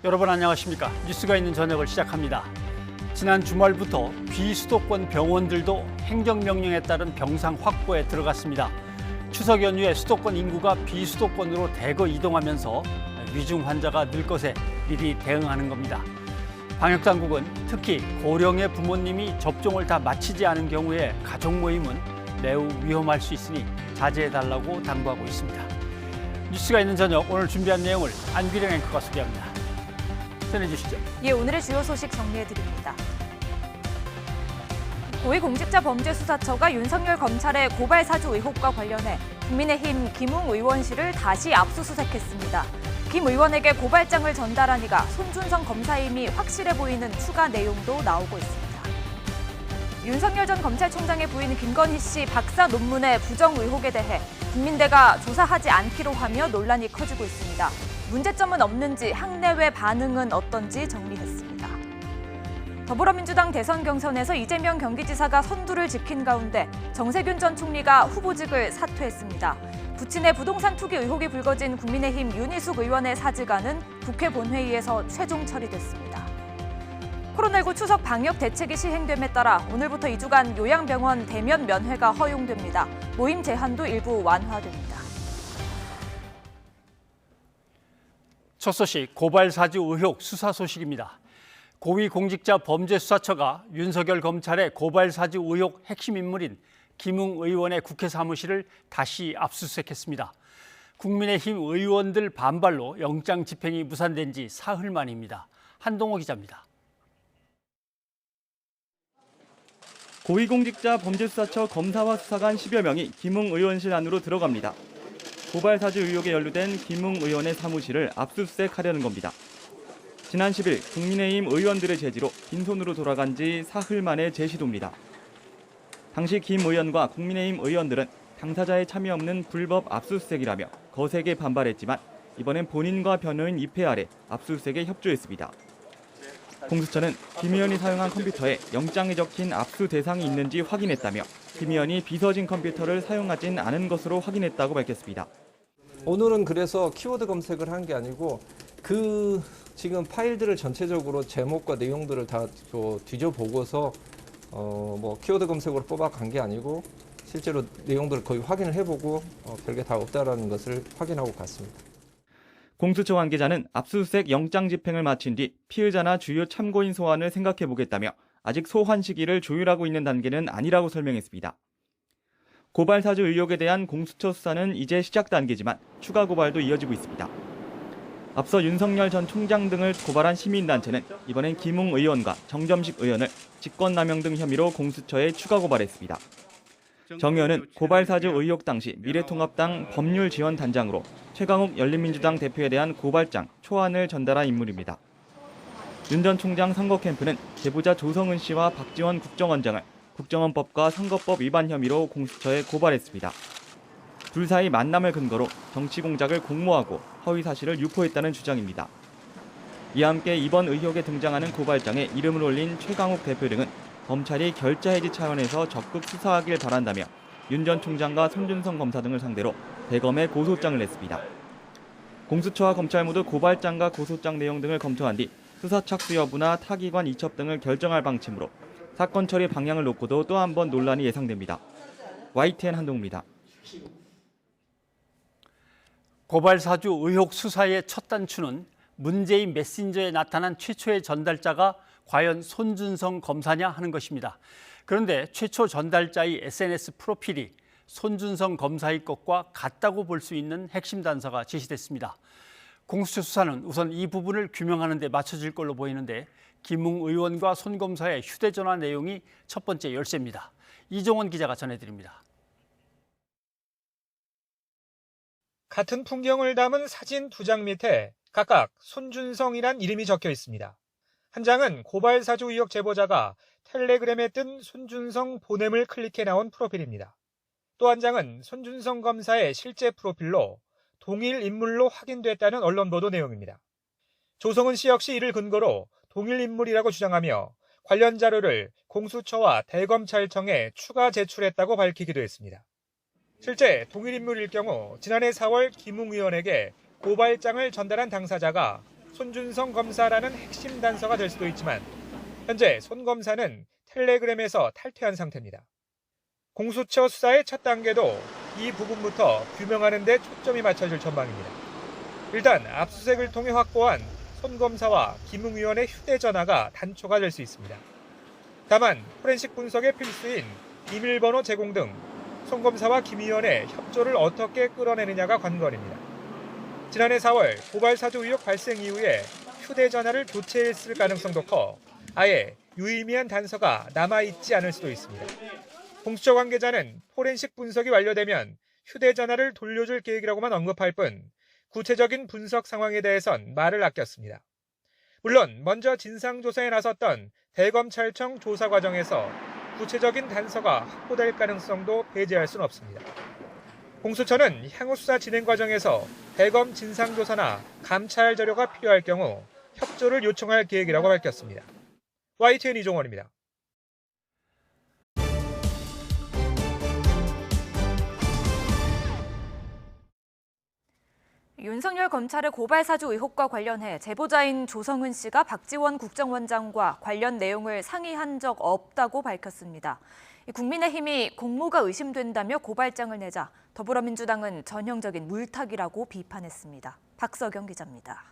여러분 안녕하십니까? 뉴스가 있는 저녁을 시작합니다. 지난 주말부터 비수도권 병원들도 행정명령에 따른 병상 확보에 들어갔습니다. 추석 연휴에 수도권 인구가 비수도권으로 대거 이동하면서 위중 환자가 늘 것에 미리 대응하는 겁니다. 방역당국은 특히 고령의 부모님이 접종을 다 마치지 않은 경우에 가족 모임은 매우 위험할 수 있으니 자제해달라고 당부하고 있습니다. 뉴스가 있는 저녁, 오늘 준비한 내용을 안규령 앵커가 소개합니다. 전해주시죠. 예, 오늘의 주요 소식 정리해드립니다. 고위공직자범죄수사처가 윤석열 검찰의 고발 사주 의혹과 관련해 국민의힘 김웅 의원실을 다시 압수수색했습니다. 김 의원에게 고발장을 전달하니까 손준성 검사임이 확실해 보이는 추가 내용도 나오고 있습니다. 윤석열 전 검찰총장의 부인 김건희 씨 박사 논문의 부정 의혹에 대해 국민대가 조사하지 않기로 하며 논란이 커지고 있습니다. 문제점은 없는지 학내외 반응은 어떤지 정리했습니다. 더불어민주당 대선 경선에서 이재명 경기지사가 선두를 지킨 가운데 정세균 전 총리가 후보직을 사퇴했습니다. 부친의 부동산 투기 의혹이 불거진 국민의힘 윤희숙 의원의 사직안은 국회 본회의에서 최종 처리됐습니다. 코로나19 추석 방역 대책이 시행됨에 따라 오늘부터 2주간 요양병원 대면 면회가 허용됩니다. 모임 제한도 일부 완화됩니다. 첫 소식, 고발 사주 의혹 수사 소식입니다. 고위공직자범죄수사처가 윤석열 검찰의 고발 사주 의혹 핵심 인물인 김웅 의원의 국회 사무실을 다시 압수수색했습니다. 국민의힘 의원들 반발로 영장 집행이 무산된 지 사흘 만입니다. 한동호 기자입니다. 고위공직자범죄수사처 검사와 수사관 10여 명이 김웅 의원실 안으로 들어갑니다. 고발 사주 의혹에 연루된 김웅 의원의 사무실을 압수수색하려는 겁니다. 지난 10일 국민의힘 의원들의 제지로 빈손으로 돌아간 지 사흘 만의 재시도입니다. 당시 김 의원과 국민의힘 의원들은 당사자의 참여 없는 불법 압수수색이라며 거세게 반발했지만 이번엔 본인과 변호인 입회 아래 압수수색에 협조했습니다. 공수처는 김 의원이 사용한 컴퓨터에 영장이 적힌 압수 대상이 있는지 확인했다며 김 의원이 비서진 컴퓨터를 사용하진 않은 것으로 확인했다고 밝혔습니다. 오늘은 그래서 키워드 검색을 한 게 아니고 지금 파일들을 전체적으로 제목과 내용들을 다 뒤져보고서 키워드 검색으로 뽑아간 게 아니고 실제로 내용들을 거의 확인을 해보고 별게 다 없다라는 것을 확인하고 갔습니다. 공수처 관계자는 압수수색 영장 집행을 마친 뒤 피의자나 주요 참고인 소환을 생각해보겠다며 아직 소환 시기를 조율하고 있는 단계는 아니라고 설명했습니다. 고발 사주 의혹에 대한 공수처 수사는 이제 시작 단계지만 추가 고발도 이어지고 있습니다. 앞서 윤석열 전 총장 등을 고발한 시민단체는 이번엔 김웅 의원과 정점식 의원을 직권남용 등 혐의로 공수처에 추가 고발했습니다. 정 의원은 고발 사주 의혹 당시 미래통합당 법률지원단장으로 최강욱 열린민주당 대표에 대한 고발장, 초안을 전달한 인물입니다. 윤 전 총장 선거 캠프는 제보자 조성은 씨와 박지원 국정원장을 국정원법과 선거법 위반 혐의로 공수처에 고발했습니다. 둘 사이 만남을 근거로 정치 공작을 공모하고 허위 사실을 유포했다는 주장입니다. 이와 함께 이번 의혹에 등장하는 고발장에 이름을 올린 최강욱 대표 등은 검찰이 결자 해지 차원에서 적극 수사하길 바란다며 윤 전 총장과 손준성 검사 등을 상대로 대검에 고소장을 냈습니다. 공수처와 검찰 모두 고발장과 고소장 내용 등을 검토한 뒤 수사 착수 여부나 타기관 이첩 등을 결정할 방침으로 사건 처리 방향을 놓고도 또 한 번 논란이 예상됩니다. YTN 한동우입니다. 고발 사주 의혹 수사의 첫 단추는 문재인 메신저에 나타난 최초의 전달자가 과연 손준성 검사냐 하는 것입니다. 그런데 최초 전달자의 SNS 프로필이 손준성 검사의 것과 같다고 볼 수 있는 핵심 단서가 제시됐습니다. 공수처 수사는 우선 이 부분을 규명하는 데 맞춰질 걸로 보이는데 김웅 의원과 손 검사의 휴대전화 내용이 첫 번째 열쇠입니다. 이종원 기자가 전해드립니다. 같은 풍경을 담은 사진 2장 밑에 각각 손준성이란 이름이 적혀 있습니다. 한 장은 고발 사주 의혹 제보자가 텔레그램에 뜬 손준성 보냄을 클릭해 나온 프로필입니다. 또 한 장은 손준성 검사의 실제 프로필로 동일 인물로 확인됐다는 언론 보도 내용입니다. 조성은 씨 역시 이를 근거로 동일 인물이라고 주장하며 관련 자료를 공수처와 대검찰청에 추가 제출했다고 밝히기도 했습니다. 실제 동일 인물일 경우 지난해 4월 김웅 의원에게 고발장을 전달한 당사자가 손준성 검사라는 핵심 단서가 될 수도 있지만 현재 손 검사는 텔레그램에서 탈퇴한 상태입니다. 공수처 수사의 첫 단계도 이 부분부터 규명하는 데 초점이 맞춰질 전망입니다. 일단 압수수색을 통해 확보한 손 검사와 김웅 의원의 휴대전화가 단초가 될 수 있습니다. 다만 포렌식 분석의 필수인 비밀번호 제공 등 손 검사와 김 의원의 협조를 어떻게 끌어내느냐가 관건입니다. 지난해 4월 고발 사주 의혹 발생 이후에 휴대전화를 교체했을 가능성도 커 아예 유의미한 단서가 남아있지 않을 수도 있습니다. 공수처 관계자는 포렌식 분석이 완료되면 휴대전화를 돌려줄 계획이라고만 언급할 뿐 구체적인 분석 상황에 대해선 말을 아꼈습니다. 물론 먼저 진상조사에 나섰던 대검찰청 조사 과정에서 구체적인 단서가 확보될 가능성도 배제할 수는 없습니다. 공수처는 향후 수사 진행 과정에서 대검 진상조사나 감찰 자료가 필요할 경우 협조를 요청할 계획이라고 밝혔습니다. YTN 이종원입니다. 윤석열 검찰의 고발 사주 의혹과 관련해 제보자인 조성은 씨가 박지원 국정원장과 관련 내용을 상의한 적 없다고 밝혔습니다. 국민의힘이 공모가 의심된다며 고발장을 내자 더불어민주당은 전형적인 물타기라고 비판했습니다. 박서경 기자입니다.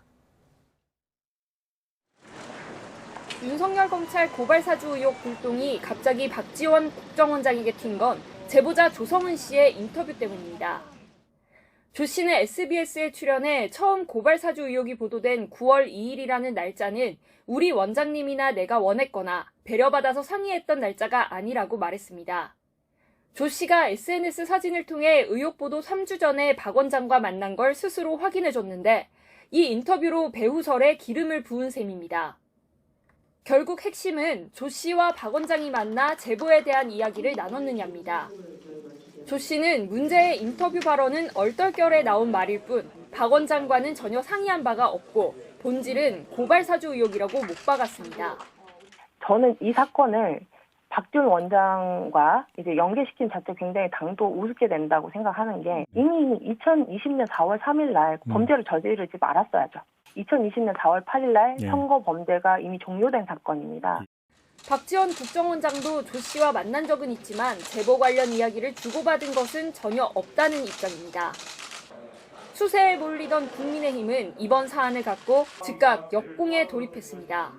윤석열 검찰 고발 사주 의혹 불똥이 갑자기 박지원 국정원장에게 튄 건 제보자 조성은 씨의 인터뷰 때문입니다. 조 씨는 SBS에 출연해 처음 고발 사주 의혹이 보도된 9월 2일이라는 날짜는 우리 원장님이나 내가 원했거나 배려받아서 상의했던 날짜가 아니라고 말했습니다. 조 씨가 SNS 사진을 통해 의혹 보도 3주 전에 박 원장과 만난 걸 스스로 확인해줬는데 이 인터뷰로 배후설에 기름을 부은 셈입니다. 결국 핵심은 조 씨와 박 원장이 만나 제보에 대한 이야기를 나눴느냐입니다. 조 씨는 문제의 인터뷰 발언은 얼떨결에 나온 말일 뿐 박 원장과는 전혀 상의한 바가 없고 본질은 고발 사주 의혹이라고 못 박았습니다. 저는 이 사건을 박지원 원장과 이제 연계시킨 자체 굉장히 당도 우습게 된다고 생각하는 게 이미 2020년 4월 3일 날 범죄를 저지르지 말았어야죠. 2020년 4월 8일 날 선거 범죄가 이미 종료된 사건입니다. 박지원 국정원장도 조 씨와 만난 적은 있지만 제보 관련 이야기를 주고받은 것은 전혀 없다는 입장입니다. 수세에 몰리던 국민의힘은 이번 사안을 갖고 즉각 역공에 돌입했습니다.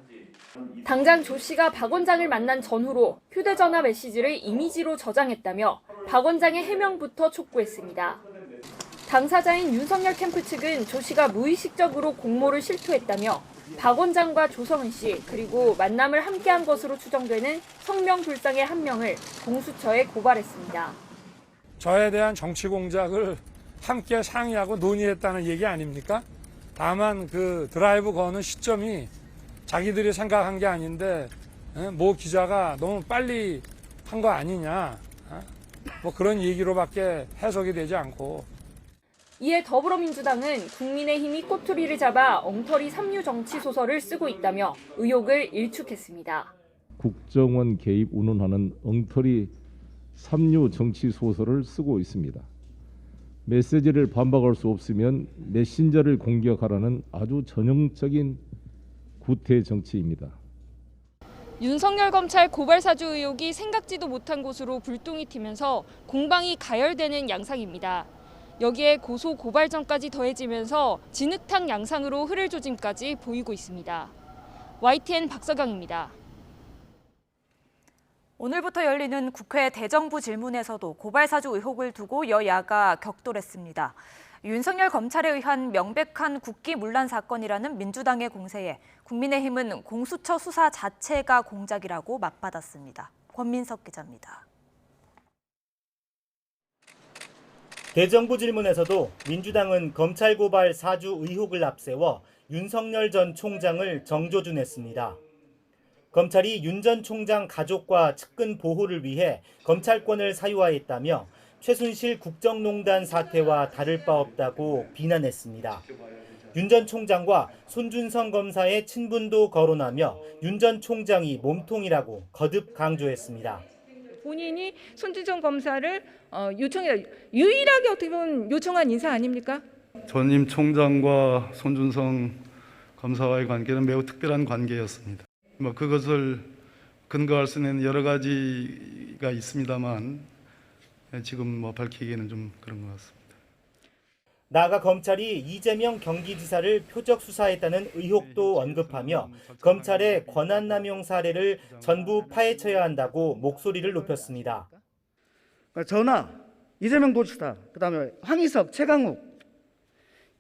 당장 조 씨가 박 원장을 만난 전후로 휴대전화 메시지를 이미지로 저장했다며 박 원장의 해명부터 촉구했습니다. 당사자인 윤석열 캠프 측은 조 씨가 무의식적으로 공모를 실토했다며 박 원장과 조성은 씨 그리고 만남을 함께한 것으로 추정되는 성명불상의 한 명을 공수처에 고발했습니다. 저에 대한 정치 공작을 함께 상의하고 논의했다는 얘기 아닙니까? 다만 그 드라이브 거는 시점이 자기들이 생각한 게 아닌데 모 기자가 너무 빨리 한 거 아니냐 뭐 그런 얘기로밖에 해석이 되지 않고. 이에 더불어민주당은 국민의힘이 꼬투리를 잡아 엉터리 삼류 정치 소설을 쓰고 있다며 의혹을 일축했습니다. 국정원 개입 운운하는 엉터리 삼류 정치 소설을 쓰고 있습니다. 메시지를 반박할 수 없으면 메신저를 공격하라는 아주 전형적인 구태 정치입니다. 윤석열 검찰 고발 사주 의혹이 생각지도 못한 곳으로 불똥이 튀면서 공방이 가열되는 양상입니다. 여기에 고소 고발전까지 더해지면서 진흙탕 양상으로 흐를 조짐까지 보이고 있습니다. YTN 박서경입니다. 오늘부터 열리는 국회 대정부 질문에서도 고발 사주 의혹을 두고 여야가 격돌했습니다. 윤석열 검찰에 의한 명백한 국기문란 사건이라는 민주당의 공세에 국민의힘은 공수처 수사 자체가 공작이라고 맞받았습니다. 권민석 기자입니다. 대정부 질문에서도 민주당은 검찰 고발 사주 의혹을 앞세워 윤석열 전 총장을 정조준했습니다. 검찰이 윤 전 총장 가족과 측근 보호를 위해 검찰권을 사유화했다며 최순실 국정농단 사태와 다를 바 없다고 비난했습니다. 윤 전 총장과 손준성 검사의 친분도 거론하며 윤 전 총장이 몸통이라고 거듭 강조했습니다. 본인이 손준성 검사를 유일하게 어떻게 보면 요청한 인사 아닙니까? 전임 총장과 손준성 검사와의 관계는 매우 특별한 관계였습니다. 뭐 그것을 근거할 수 있는 여러 가지가 있습니다만 지금 뭐 밝히기에는 좀 그런 것 같습니다. 나아가 검찰이 이재명 경기지사를 표적 수사했다는 의혹도 언급하며 검찰의 권한남용 사례를 전부 파헤쳐야 한다고 목소리를 높였습니다. 저나 이재명 도지사, 그다음에 황희석, 최강욱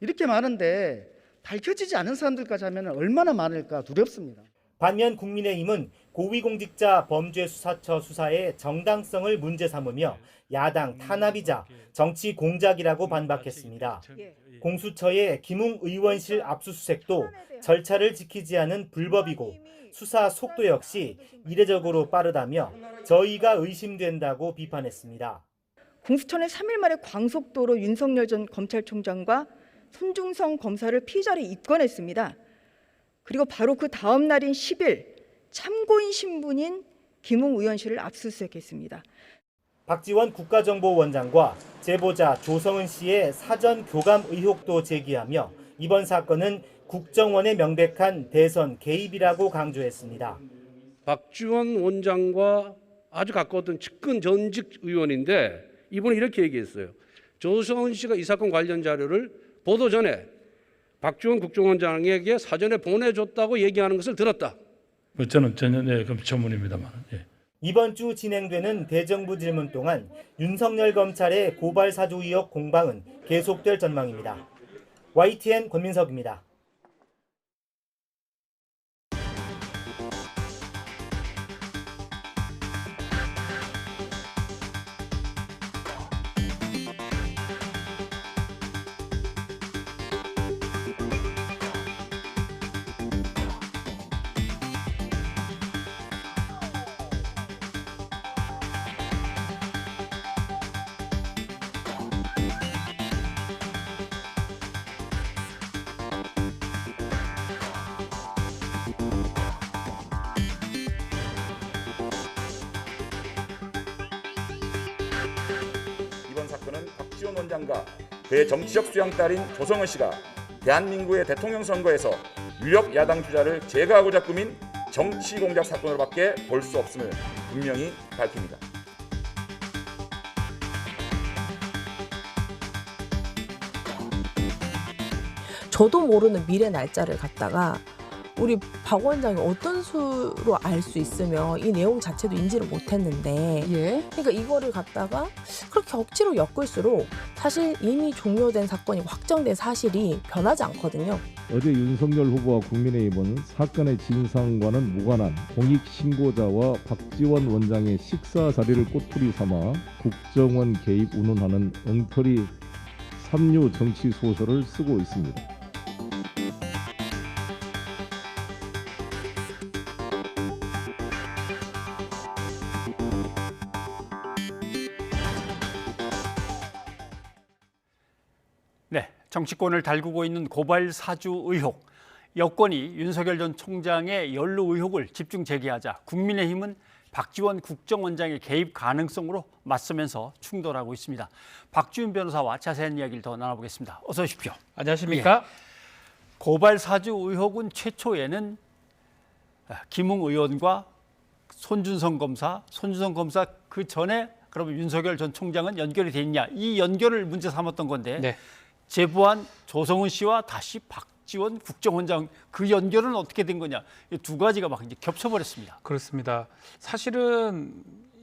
이렇게 많은데 밝혀지지 않은 사람들까지 하면 얼마나 많을까 두렵습니다. 반면 국민의힘은 고위공직자 범죄수사처 수사의 정당성을 문제 삼으며 야당 탄압이자 정치 공작이라고 반박했습니다. 공수처의 김웅 의원실 압수수색도 절차를 지키지 않은 불법이고 수사 속도 역시 이례적으로 빠르다며 저희가 의심된다고 비판했습니다. 공수처는 3일 만에 광속도로 윤석열 전 검찰총장과 손준성 검사를 피의자로 입건했습니다. 그리고 바로 그 다음 날인 10일 참고인 신분인 김웅 의원실을 압수수색했습니다. 박지원 국가정보원장과 제보자 조성은 씨의 사전 교감 의혹도 제기하며 이번 사건은 국정원의 명백한 대선 개입이라고 강조했습니다. 박지원 원장과 아주 가까웠던 측근 전직 의원인데 이분은 이렇게 얘기했어요. 조성은 씨가 이 사건 관련 자료를 보도 전에 박지원 국정원장에게 사전에 보내줬다고 얘기하는 것을 들었다. 저는 전혀 전문입니다만. 이번 주 진행되는 대정부 질문 동안 윤석열 검찰의 고발 사주 의혹 공방은 계속될 전망입니다. YTN 권민석입니다. 이번 사건은 박지원 원장과 그의 정치적 수양 딸인 조성은 씨가 대한민국의 대통령 선거에서 유력 야당 주자를 제거하고자 꾸민 정치 공작 사건으로밖에 볼 수 없음을 분명히 밝힙니다. 저도 모르는 미래 날짜를 갖다가 우리 박 원장이 어떤 수로 알 수 있으며 이 내용 자체도 인지를 못했는데 그러니까 이거를 갖다가 그렇게 억지로 엮을수록 사실 이미 종료된 사건이 확정된 사실이 변하지 않거든요. 어제 윤석열 후보와 국민의힘은 사건의 진상과는 무관한 공익신고자와 박지원 원장의 식사 자리를 꼬투리 삼아 국정원 개입 운운하는 엉터리 삼류 정치 소설을 쓰고 있습니다. 네, 정치권을 달구고 있는 고발 사주 의혹. 여권이 윤석열 전 총장의 연루 의혹을 집중 제기하자 국민의힘은 박지원 국정원장의 개입 가능성으로 맞서면서 충돌하고 있습니다. 박지훈 변호사와 자세한 이야기를 더 나눠보겠습니다. 어서 오십시오. 안녕하십니까? 고발 사주 의혹은 최초에는 김웅 의원과 손준성 검사 그 전에 그러면 윤석열 전 총장은 연결이 돼 있냐, 이 연결을 문제 삼았던 건데 제보한 조성은 씨와 다시 박지원 국정원장 그 연결은 어떻게 된 거냐, 이 두 가지가 막 이제 겹쳐버렸습니다. 그렇습니다. 사실은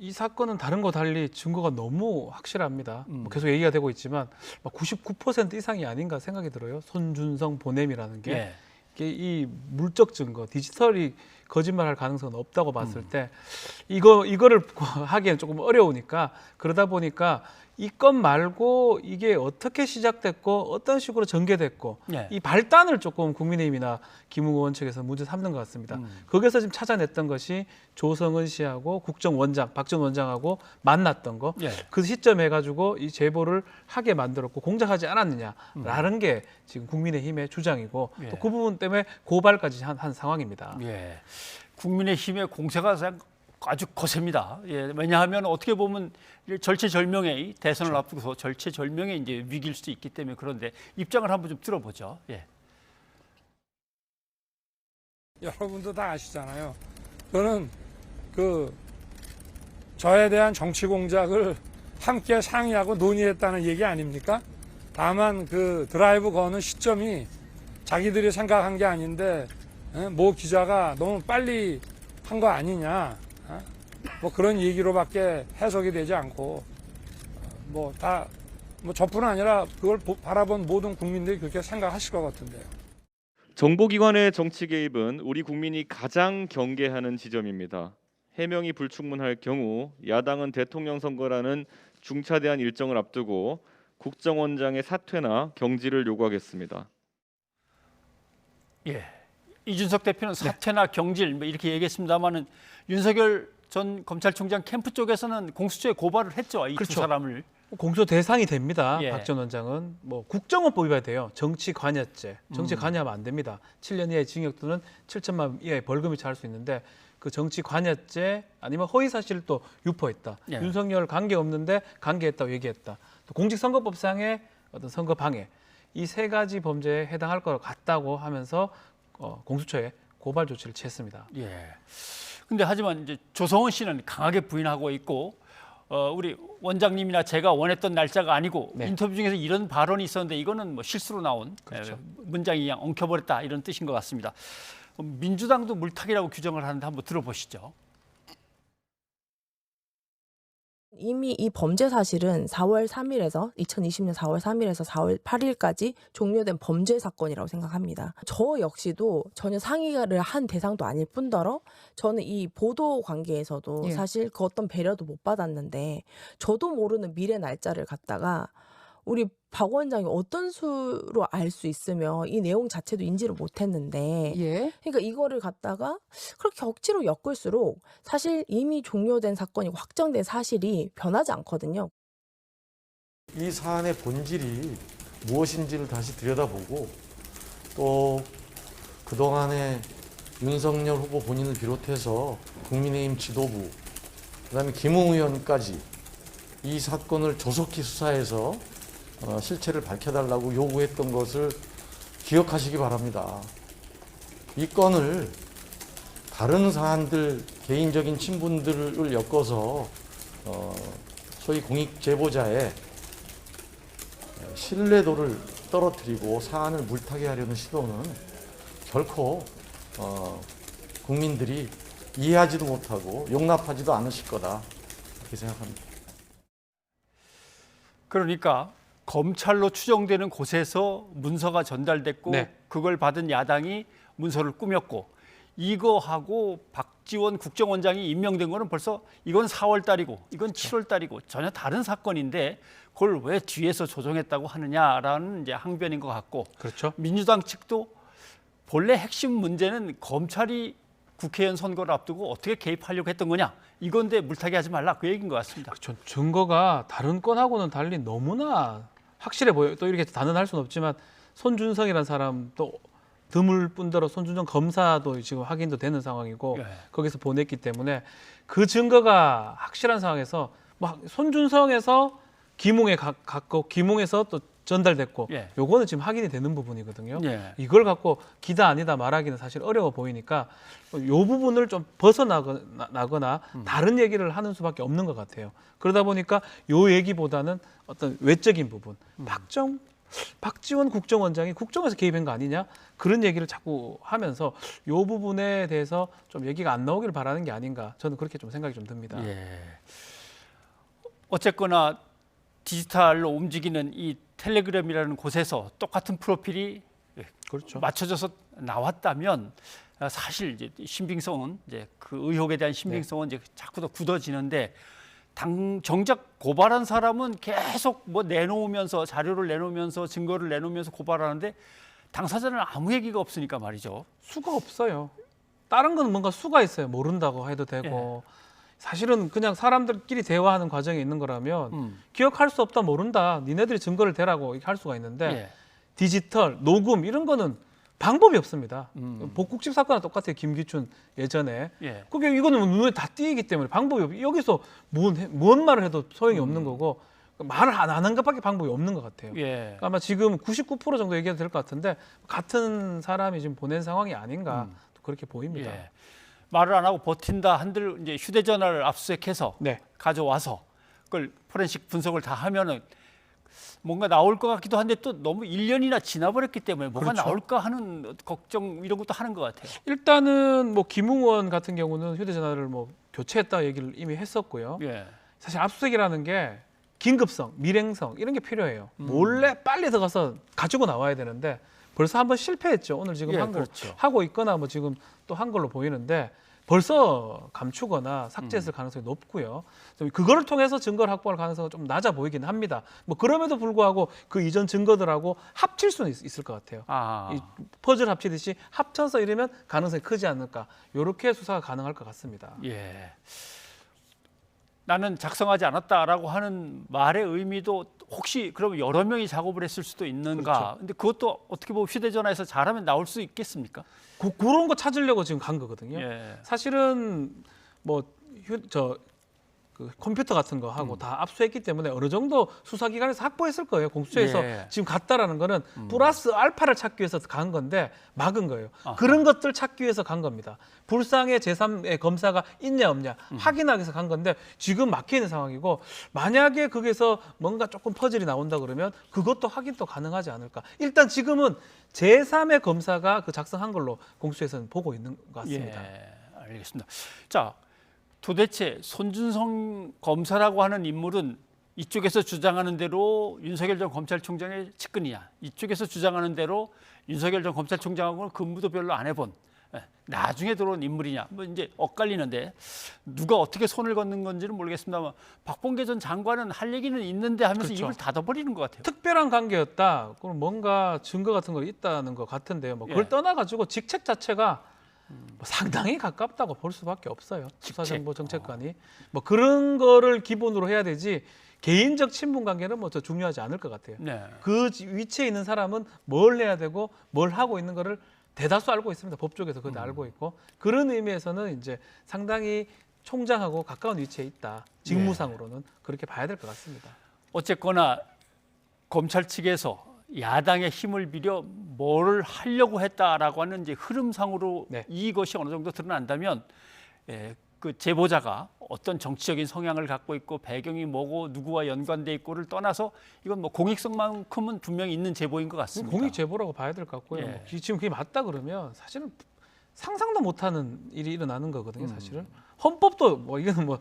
이 사건은 다른 거 달리 증거가 너무 확실합니다. 계속 얘기가 되고 있지만 99% 이상이 아닌가 생각이 들어요. 손준성 보냄이라는 게. 이게 이 물적 증거, 디지털이 거짓말할 가능성은 없다고 봤을 때 이거를 하기엔 조금 어려우니까, 그러다 보니까 이 건 말고 이게 어떻게 시작됐고 어떤 식으로 전개됐고 이 발단을 조금 국민의힘이나 김웅 의원 측에서 문제 삼는 것 같습니다. 거기서 지금 찾아냈던 것이 조성은 씨하고 국정원장 박지원 원장하고 만났던 거, 그 시점에 해가지고 이 제보를 하게 만들었고 공작하지 않았느냐라는 게 지금 국민의힘의 주장이고 또 그 부분 때문에 고발까지 한 상황입니다. 국민의힘의 공세가 아주 거셉니다. 왜냐하면 어떻게 보면 절체절명의 대선을 앞두고서 절체절명의 이제 위기일 수도 있기 때문에. 그런데 입장을 한번 좀 들어보죠. 여러분도 다 아시잖아요. 저는 저에 대한 정치 공작을 함께 상의하고 논의했다는 얘기 아닙니까? 다만 그 드라이브 거는 시점이 자기들이 생각한 게 아닌데 모 기자가 너무 빨리 한 거 아니냐, 뭐 그런 얘기로밖에 해석이 되지 않고 뭐 저뿐 아니라 그걸 바라본 모든 국민들이 그렇게 생각하실 것 같은데요. 정보기관의 정치 개입은 우리 국민이 가장 경계하는 지점입니다. 해명이 불충분할 경우 야당은 대통령 선거라는 중차대한 일정을 앞두고 국정원장의 사퇴나 경질을 요구하겠습니다. 예, 이준석 대표는 사퇴나 경질 뭐 이렇게 얘기했습니다만은 윤석열 전 검찰총장 캠프 쪽에서는 공수처에 고발을 했죠. 이 두 그렇죠. 사람을. 공수처 대상이 됩니다. 예. 박 전 원장은 뭐 국정원법 위반이 돼요. 정치 관여죄. 정치 관여하면 안 됩니다. 7년 이하의 징역 또는 7천만 원 이하의 벌금이 처할 수 있는데 그 정치 관여죄 아니면 허위 사실을 또 유포했다. 예. 윤석열 관계 없는데 관계했다고 얘기했다. 또 공직선거법상의 어떤 선거 방해. 이 세 가지 범죄에 해당할 것 같다고 하면서 공수처에 고발 조치를 취했습니다. 예. 근데 하지만 이제 조성은 씨는 강하게 부인하고 있고 우리 원장님이나 제가 원했던 날짜가 아니고 인터뷰 중에서 이런 발언이 있었는데 이거는 뭐 실수로 나온 문장이 그냥 엉켜버렸다 이런 뜻인 것 같습니다. 민주당도 물타기라고 규정을 하는데 한번 들어보시죠. 이미 이 범죄 사실은 2020년 4월 3일에서 4월 8일까지 종료된 범죄 사건이라고 생각합니다. 저 역시도 전혀 상의를 한 대상도 아닐 뿐더러 저는 이 보도 관계에서도 사실 그 어떤 배려도 못 받았는데 저도 모르는 미래 날짜를 갖다가 우리 박 원장이 어떤 수로 알 수 있으며 이 내용 자체도 인지를 못했는데 그러니까 이거를 갖다가 그렇게 억지로 엮을수록 사실 이미 종료된 사건이 확정된 사실이 변하지 않거든요. 이 사안의 본질이 무엇인지를 다시 들여다보고 또 그동안에 윤석열 후보 본인을 비롯해서 국민의힘 지도부 그다음에 김웅 의원까지 이 사건을 조속히 수사해서 실체를 밝혀달라고 요구했던 것을 기억하시기 바랍니다. 이 건을 다른 사안들, 개인적인 친분들을 엮어서 소위 공익 제보자의 신뢰도를 떨어뜨리고 사안을 물타게 하려는 시도는 결코 국민들이 이해하지도 못하고 용납하지도 않으실 거다 이렇게 생각합니다. 그러니까 검찰로 추정되는 곳에서 문서가 전달됐고 그걸 받은 야당이 문서를 꾸몄고 이거하고 박지원 국정원장이 임명된 거는 벌써 이건 4월 달이고 이건 7월 달이고 전혀 다른 사건인데 그걸 왜 뒤에서 조정했다고 하느냐라는 이제 항변인 것 같고 민주당 측도 본래 핵심 문제는 검찰이 국회의원 선거를 앞두고 어떻게 개입하려고 했던 거냐 이건데 물타기 하지 말라 그 얘기인 것 같습니다. 그렇죠. 증거가 다른 건하고는 달리 너무나 확실해 보여요. 또 이렇게 단언할 수는 없지만 손준성이라는 사람도 드물 뿐더러 손준성 검사도 지금 확인도 되는 상황이고 거기서 보냈기 때문에 그 증거가 확실한 상황에서 뭐 손준성에서 김웅에 갔고 김웅에서 또 전달됐고 요거는 지금 확인이 되는 부분이거든요. 이걸 갖고 기다 아니다 말하기는 사실 어려워 보이니까 요 부분을 좀 벗어나거나 다른 얘기를 하는 수밖에 없는 것 같아요. 그러다 보니까 요 얘기보다는 어떤 외적인 부분 박지원 국정원장이 국정에서 개입한 거 아니냐 그런 얘기를 자꾸 하면서 요 부분에 대해서 좀 얘기가 안 나오기를 바라는 게 아닌가 저는 그렇게 좀 생각이 좀 듭니다. 어쨌거나 디지털로 움직이는 이 텔레그램이라는 곳에서 똑같은 프로필이 맞춰져서 나왔다면 사실 이제 신빙성은 이제 그 의혹에 대한 신빙성은 이제 자꾸 더 굳어지는데 정작 고발한 사람은 계속 뭐 내놓으면서 자료를 내놓으면서 증거를 내놓으면서 고발하는데 당사자는 아무 얘기가 없으니까 말이죠. 수가 없어요. 다른 건 뭔가 수가 있어요. 모른다고 해도 되고. 사실은 그냥 사람들끼리 대화하는 과정에 있는 거라면 기억할 수 없다 모른다 니네들이 증거를 대라고 할 수가 있는데 디지털 녹음 이런 거는 방법이 없습니다. 복국집 사건과 똑같아요. 김기춘 예전에 그게 이거는 눈에 다 띄기 때문에 방법이 없. 여기서 뭔 말을 해도 소용이 없는 거고 말을 안 하는 것밖에 방법이 없는 것 같아요. 그러니까 아마 지금 99% 정도 얘기해도 될 것 같은데 같은 사람이 지금 보낸 상황이 아닌가 그렇게 보입니다. 예. 말을 안 하고 버틴다 한들 이제 휴대전화를 압수수색해서 네. 가져와서 그걸 포렌식 분석을 다 하면은 뭔가 나올 것 같기도 한데 또 너무 1년이나 지나버렸기 때문에 뭐가 그렇죠. 나올까 하는 걱정 이런 것도 하는 것 같아요. 일단은 뭐 김웅 의원 같은 경우는 휴대전화를 뭐 교체했다 얘기를 이미 했었고요. 예. 사실 압수수색이라는 게 긴급성, 밀행성 이런 게 필요해요. 몰래 빨리 들어가서 가지고 나와야 되는데 벌써 한번 실패했죠. 오늘 지금 예, 한 거 그렇죠. 하고 있거나 뭐 지금 또 한 걸로 보이는데 벌써 감추거나 삭제했을 가능성이 높고요. 그거를 통해서 증거를 확보할 가능성은 좀 낮아 보이긴 합니다. 뭐 그럼에도 불구하고 그 이전 증거들하고 합칠 수는 있을 것 같아요. 이 퍼즐 합치듯이 합쳐서 이러면 가능성이 크지 않을까. 이렇게 수사가 가능할 것 같습니다. 예. 나는 작성하지 않았다라고 하는 말의 의미도 혹시 그러면 여러 명이 작업을 했을 수도 있는가? 그렇죠. 근데 그것도 어떻게 보면 휴대전화에서 잘하면 나올 수 있겠습니까? 그런 거 찾으려고 지금 간 거거든요. 예. 사실은 뭐 그 컴퓨터 같은 거 하고 다 압수했기 때문에 어느 정도 수사기관에서 확보했을 거예요. 공수처에서 예. 지금 갔다라는 거는 플러스 알파를 찾기 위해서 간 건데 막은 거예요. 그런 것들 찾기 위해서 간 겁니다. 불상의 제3의 검사가 있냐 없냐 확인하기 위해서 간 건데 지금 막혀 있는 상황이고 만약에 거기서 뭔가 조금 퍼즐이 나온다 그러면 그것도 확인도 가능하지 않을까. 일단 지금은 제3의 검사가 그 작성한 걸로 공수처에서는 보고 있는 것 같습니다. 예, 알겠습니다. 자, 도대체 손준성 검사라고 하는 인물은 이쪽에서 주장하는 대로 윤석열 전 검찰총장의 측근이냐, 이쪽에서 주장하는 대로 윤석열 전 검찰총장하고는 근무도 별로 안 해본 나중에 들어온 인물이냐, 뭐 이제 엇갈리는데 누가 어떻게 손을 걷는 건지는 모르겠습니다만 박범계 전 장관은 할 얘기는 있는데 하면서 그렇죠. 입을 닫아버리는 것 같아요. 특별한 관계였다. 그럼 뭔가 증거 같은 거 있다는 것 같은데요. 뭐 그걸 예. 떠나가지고 직책 자체가 뭐 상당히 가깝다고 볼 수밖에 없어요. 수사정보정책관이 뭐 그런 거를 기본으로 해야 되지 개인적 친분 관계는 뭐 더 중요하지 않을 것 같아요. 네. 그 위치에 있는 사람은 뭘 해야 되고 뭘 하고 있는 거를 대다수 알고 있습니다. 법조계에서 그걸 알고 있고 그런 의미에서는 이제 상당히 총장하고 가까운 위치에 있다. 직무상으로는 그렇게 봐야 될 것 같습니다. 어쨌거나 검찰 측에서 야당의 힘을 빌려 뭘 하려고 했다라고 하는 이제 흐름상으로 이것이 어느 정도 드러난다면 그 제보자가 어떤 정치적인 성향을 갖고 있고 배경이 뭐고 누구와 연관돼 있고를 떠나서 이건 뭐 공익성만큼은 분명히 있는 제보인 것 같습니다. 공익 제보라고 봐야 될 것 같고요. 예. 뭐 지금 그게 맞다 그러면 사실은 상상도 못하는 일이 일어나는 거거든요. 사실은 헌법도 뭐 이거는 뭐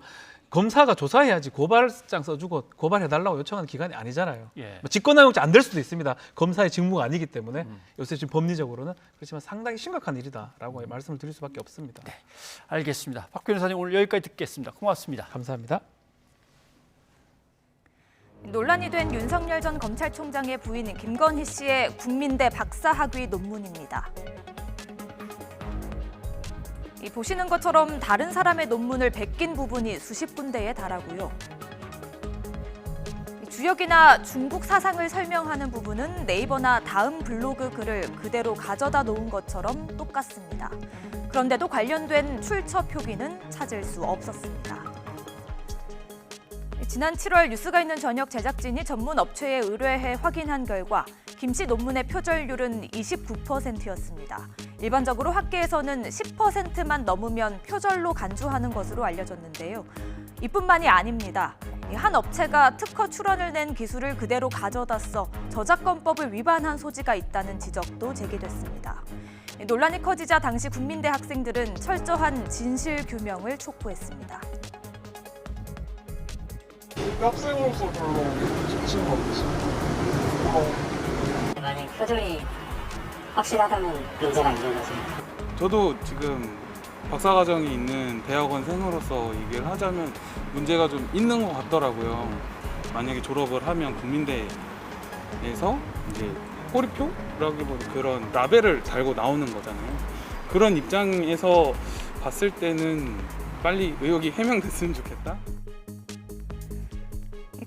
검사가 조사해야지 고발장 써주고 고발해달라고 요청하는 기관이 아니잖아요. 예. 뭐 직권남용죄 안 될 수도 있습니다. 검사의 직무가 아니기 때문에 요새 지금 법리적으로는 그렇지만 상당히 심각한 일이다라고 말씀을 드릴 수밖에 없습니다. 네, 알겠습니다. 박 변호사님 오늘 여기까지 듣겠습니다. 고맙습니다. 감사합니다. 논란이 된 윤석열 전 검찰총장의 부인 김건희 씨의 국민대 박사학위 논문입니다. 보시는 것처럼 다른 사람의 논문을 베낀 부분이 수십 군데에 달하고요. 주역이나 중국 사상을 설명하는 부분은 네이버나 다음 블로그 글을 그대로 가져다 놓은 것처럼 똑같습니다. 그런데도 관련된 출처 표기는 찾을 수 없었습니다. 지난 7월 뉴스가 있는 저녁 제작진이 전문 업체에 의뢰해 확인한 결과 김 씨 논문의 표절률은 29%였습니다. 일반적으로 학계에서는 10%만 넘으면 표절로 간주하는 것으로 알려졌는데요. 이뿐만이 아닙니다. 한 업체가 특허 출원을 낸 기술을 그대로 가져다 써 저작권법을 위반한 소지가 있다는 지적도 제기됐습니다. 논란이 커지자 당시 국민대 학생들은 철저한 진실 규명을 촉구했습니다. 학생으로서 별로 좋지는 않지. 만약 표절이 확실하다면 문제가 있는 거지. 저도 지금 박사과정이 있는 대학원생으로서 얘기를 하자면 문제가 좀 있는 것 같더라고요. 만약에 졸업을 하면 국민대에서 이제 꼬리표라기보다 그런 라벨을 달고 나오는 거잖아요. 그런 입장에서 봤을 때는 빨리 의혹이 해명됐으면 좋겠다.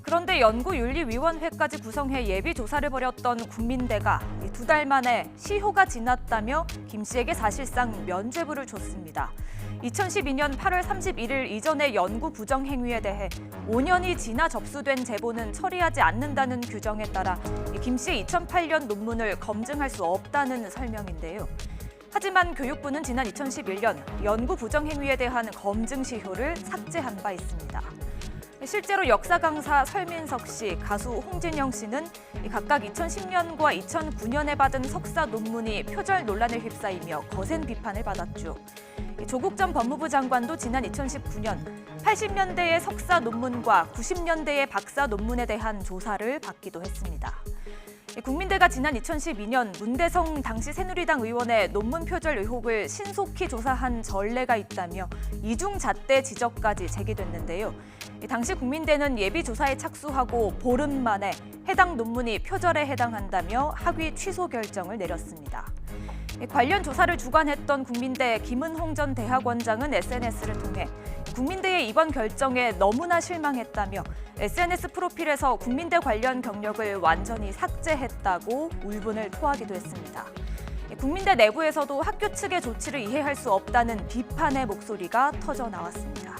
그런데 연구윤리위원회까지 구성해 예비 조사를 벌였던 국민대가 2달 만에 시효가 지났다며 김 씨에게 사실상 면죄부를 줬습니다. 2012년 8월 31일 이전의 연구 부정 행위에 대해 5년이 지나 접수된 제보는 처리하지 않는다는 규정에 따라 김 씨의 2008년 논문을 검증할 수 없다는 설명인데요. 하지만 교육부는 지난 2011년 연구 부정 행위에 대한 검증 시효를 삭제한 바 있습니다. 실제로 역사 강사 설민석 씨, 가수 홍진영 씨는 각각 2010년과 2009년에 받은 석사 논문이 표절 논란에 휩싸이며 거센 비판을 받았죠. 조국 전 법무부 장관도 지난 2019년 80년대의 석사 논문과 90년대의 박사 논문에 대한 조사를 받기도 했습니다. 국민대가 지난 2012년 문대성 당시 새누리당 의원의 논문 표절 의혹을 신속히 조사한 전례가 있다며 이중잣대 지적까지 제기됐는데요. 당시 국민대는 예비조사에 착수하고 보름 만에 해당 논문이 표절에 해당한다며 학위 취소 결정을 내렸습니다. 관련 조사를 주관했던 국민대 김은홍 전 대학원장은 SNS를 통해 국민대의 이번 결정에 너무나 실망했다며 SNS 프로필에서 국민대 관련 경력을 완전히 삭제했다고 울분을 토하기도 했습니다. 국민대 내부에서도 학교 측의 조치를 이해할 수 없다는 비판의 목소리가 터져 나왔습니다.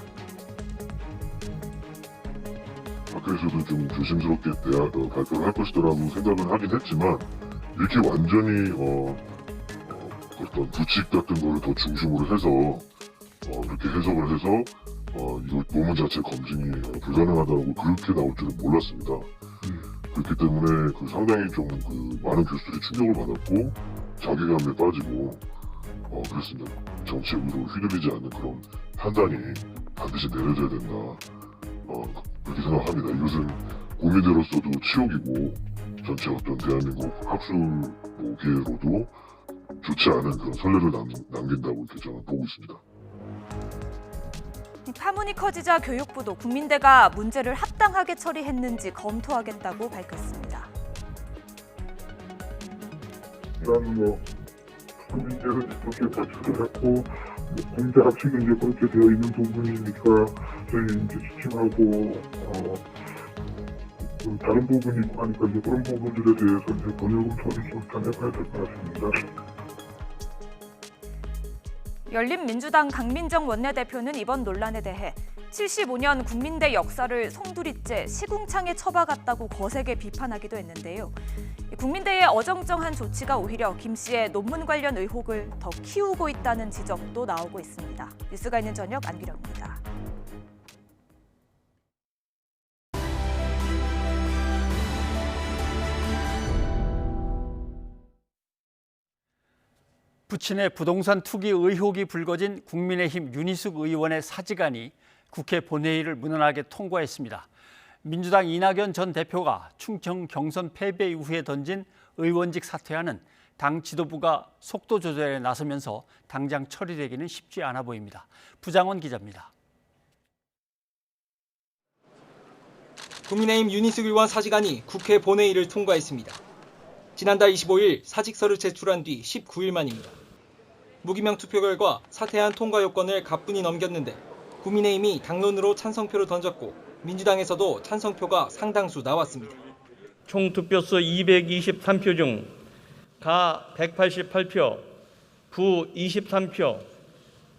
학교에서도 좀 조심스럽게 발표를 할 것이라고 생각은 하긴 했지만 이렇게 완전히 어떤 부칙 같은 거를 더 중심으로 해서 이렇게 해석을 해서 이거 논문 자체 검증이 불가능하다고 그렇게 나올 줄은 몰랐습니다. 그렇기 때문에 상당히 좀 많은 교수들이 충격을 받았고 자괴감에 빠지고 그랬습니다. 정치의 의로 휘둘리지 않는 그런 판단이 반드시 내려져야 된다. 그렇게 생각합니다. 이것은 국민대로서도 치욕이고 전체 어떤 대한민국 학술계로도 좋지 않은 그런 선례를 남긴다고 이렇게 저는 보고 있습니다. 파문이 커지자 교육부도 국민대가 문제를 합당하게 처리했는지 검토하겠다고 밝혔습니다. 일단 국민대는 그렇게 발표를 했고 공대 학칙은 이제 그렇게 되어 있는 부분이니까 저희 이제 지침하고 다른 부분이 있고 하니까 이제 그런 부분들에 대해서 이제 번역을 처리 좀 해봐야 될 것 같습니다. 열린민주당 강민정 원내대표는 이번 논란에 대해 75년 국민대 역사를 송두리째 시궁창에 처박았다고 거세게 비판하기도 했는데요. 국민대의 어정쩡한 조치가 오히려 김 씨의 논문 관련 의혹을 더 키우고 있다는 지적도 나오고 있습니다. 뉴스가 있는 저녁 안기령입니다. 부친의 부동산 투기 의혹이 불거진 국민의힘 윤희숙 의원의 사직안이 국회 본회의를 무난하게 통과했습니다. 민주당 이낙연 전 대표가 충청 경선 패배 이후에 던진 의원직 사퇴안은 당 지도부가 속도 조절에 나서면서 당장 처리되기는 쉽지 않아 보입니다. 부장원 기자입니다. 국민의힘 윤희숙 의원 사직안이 국회 본회의를 통과했습니다. 지난달 25일 사직서를 제출한 뒤 19일 만입니다. 무기명 투표 결과 사퇴안 통과 요건을 가뿐히 넘겼는데 국민의힘이 당론으로 찬성표를 던졌고 민주당에서도 찬성표가 상당수 나왔습니다. 총 득표수 223표 중 가 188표, 부 23표,